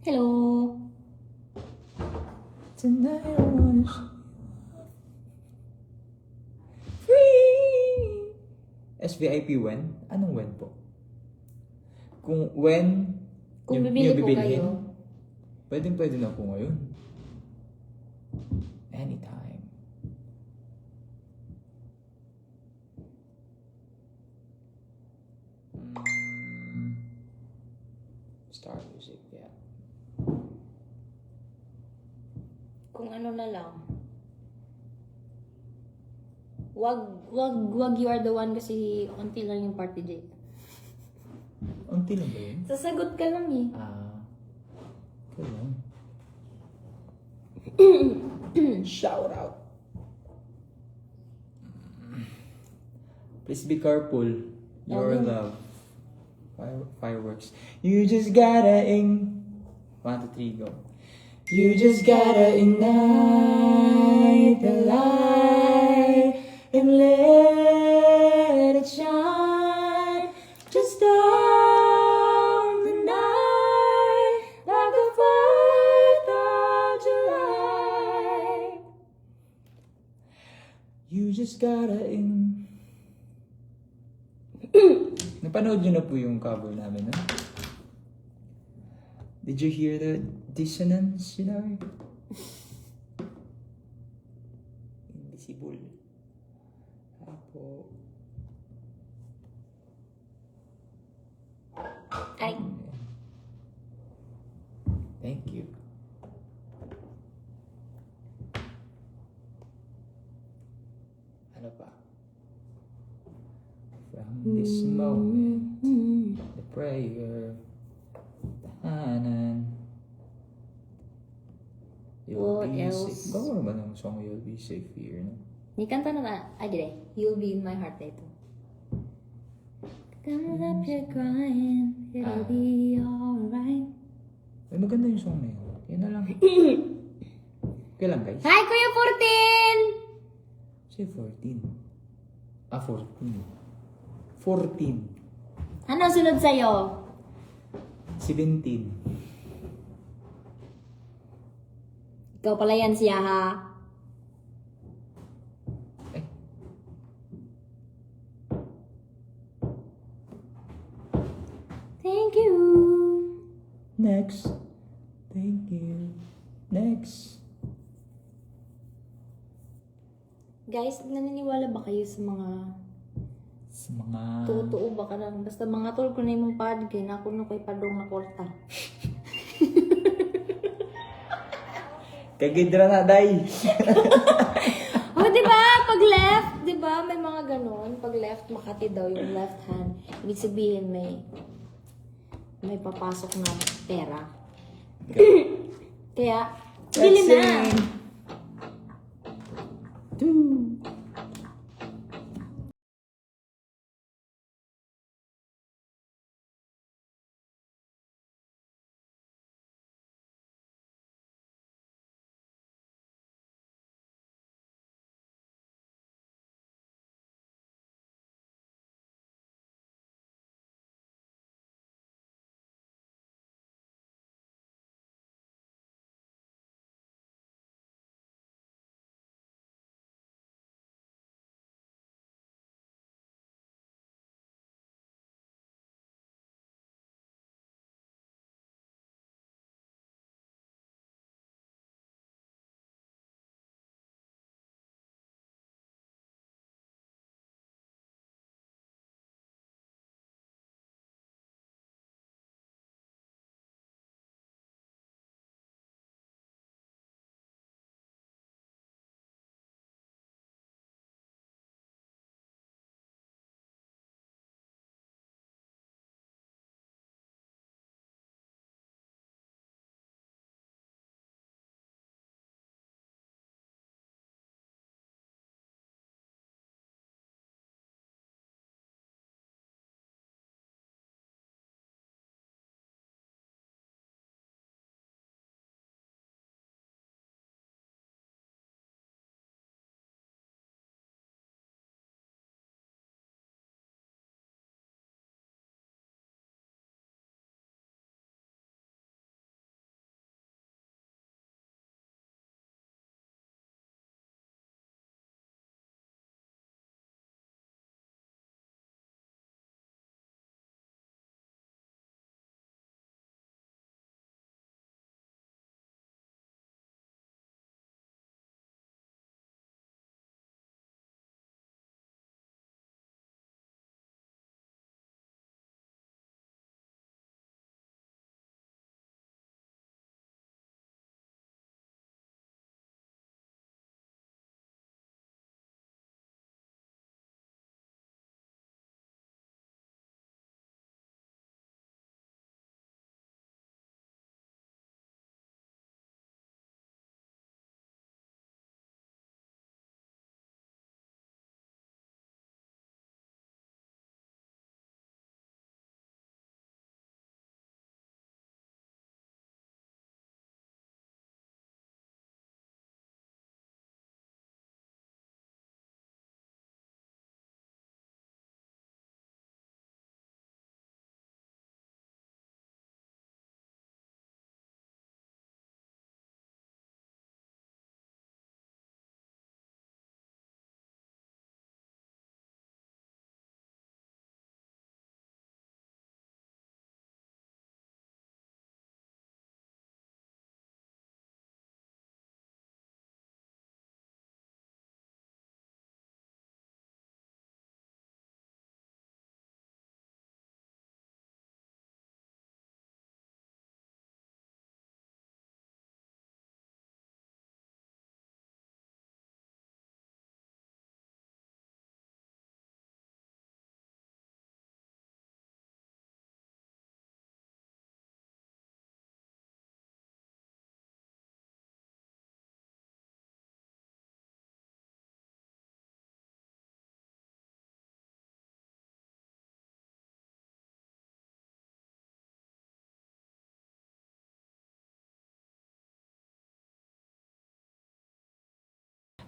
S1: Hello.
S2: Tonight I wanna free. SVIP when? Anong when po? Kung when
S1: Kung
S2: yung
S1: bibili po
S2: bibilhin,
S1: kayo.
S2: pwede na po ngayon. Anytime. Star Music, yeah.
S1: Kung ano na lang. Wag You Are The One kasi unti lang yung party date.
S2: Unti lang ba yun?
S1: Sasagot ka lang eh.
S2: Okay lang. Shout out. Please be careful. Your
S1: Okay.
S2: love. Fireworks. You just gotta 1, 2, 3, go. You just gotta ignite the light and let it shine. Just on the night like the 4th of July. You just gotta Napanood nyo na po yung cover namin, no? Did you hear the dissonance, Invisible. Apo.
S1: Ay.
S2: Thank you. Ano pa? From this moment, the prayer, tahanan, you'll
S1: What
S2: be
S1: else?
S2: safe. Gawa naman ng song You'll Be Safe Here, no?
S1: Ni kanta na ba? Ay, dire. You'll Be In My Heart na ito. Come up, you're crying. It'll be alright.
S2: Ay, maganda yung song na yun. Yan Yun na lang. Okay lang, guys.
S1: Hi, Kuya 14!
S2: Say 14. 14. 14.
S1: Ano sunod sa'yo?
S2: 17.
S1: Ikaw pala yan siya, ha?
S2: Eh.
S1: Thank you.
S2: Next. Thank you. Next.
S1: Guys, naniniwala ba kayo sa mga
S2: Sa mga...
S1: totoo ba ka lang? Basta mga tol ko na yung pad, kaya na ako kay padong na kwarta.
S2: Kagidra na, day.
S1: Oh, di ba? Pag left, di ba? May mga ganon. Pag left, Makati daw yung left hand. Ibig sabihin may papasok na pera. Kaya, bili na.
S2: Two.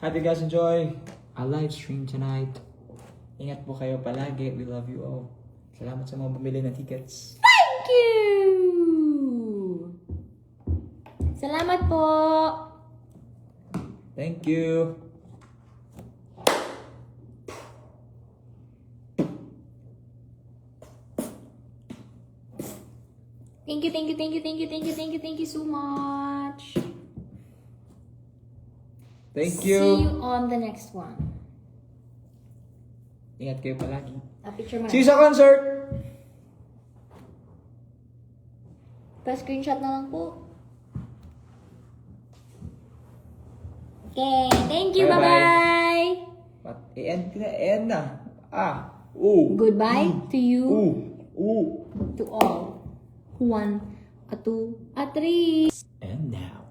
S2: Hope you guys enjoy our live stream tonight. Ingat po kayo palagi. We love you all. Salamat sa mga bumili ng tickets.
S1: Thank you! Salamat po!
S2: Thank you.
S1: Thank you, thank you, thank you, thank you, thank you, thank you, thank you so much.
S2: Thank
S1: See
S2: you.
S1: you on the next one.
S2: Ingat kayo palagi.
S1: Picture mo
S2: See you
S1: na.
S2: sa concert!
S1: Pa-screenshot na lang po. Okay, thank you,
S2: Bye-bye.
S1: bye-bye!
S2: End na. Ooh.
S1: Goodbye to you,
S2: Ooh.
S1: to all. 1, 2, 3.
S2: And now.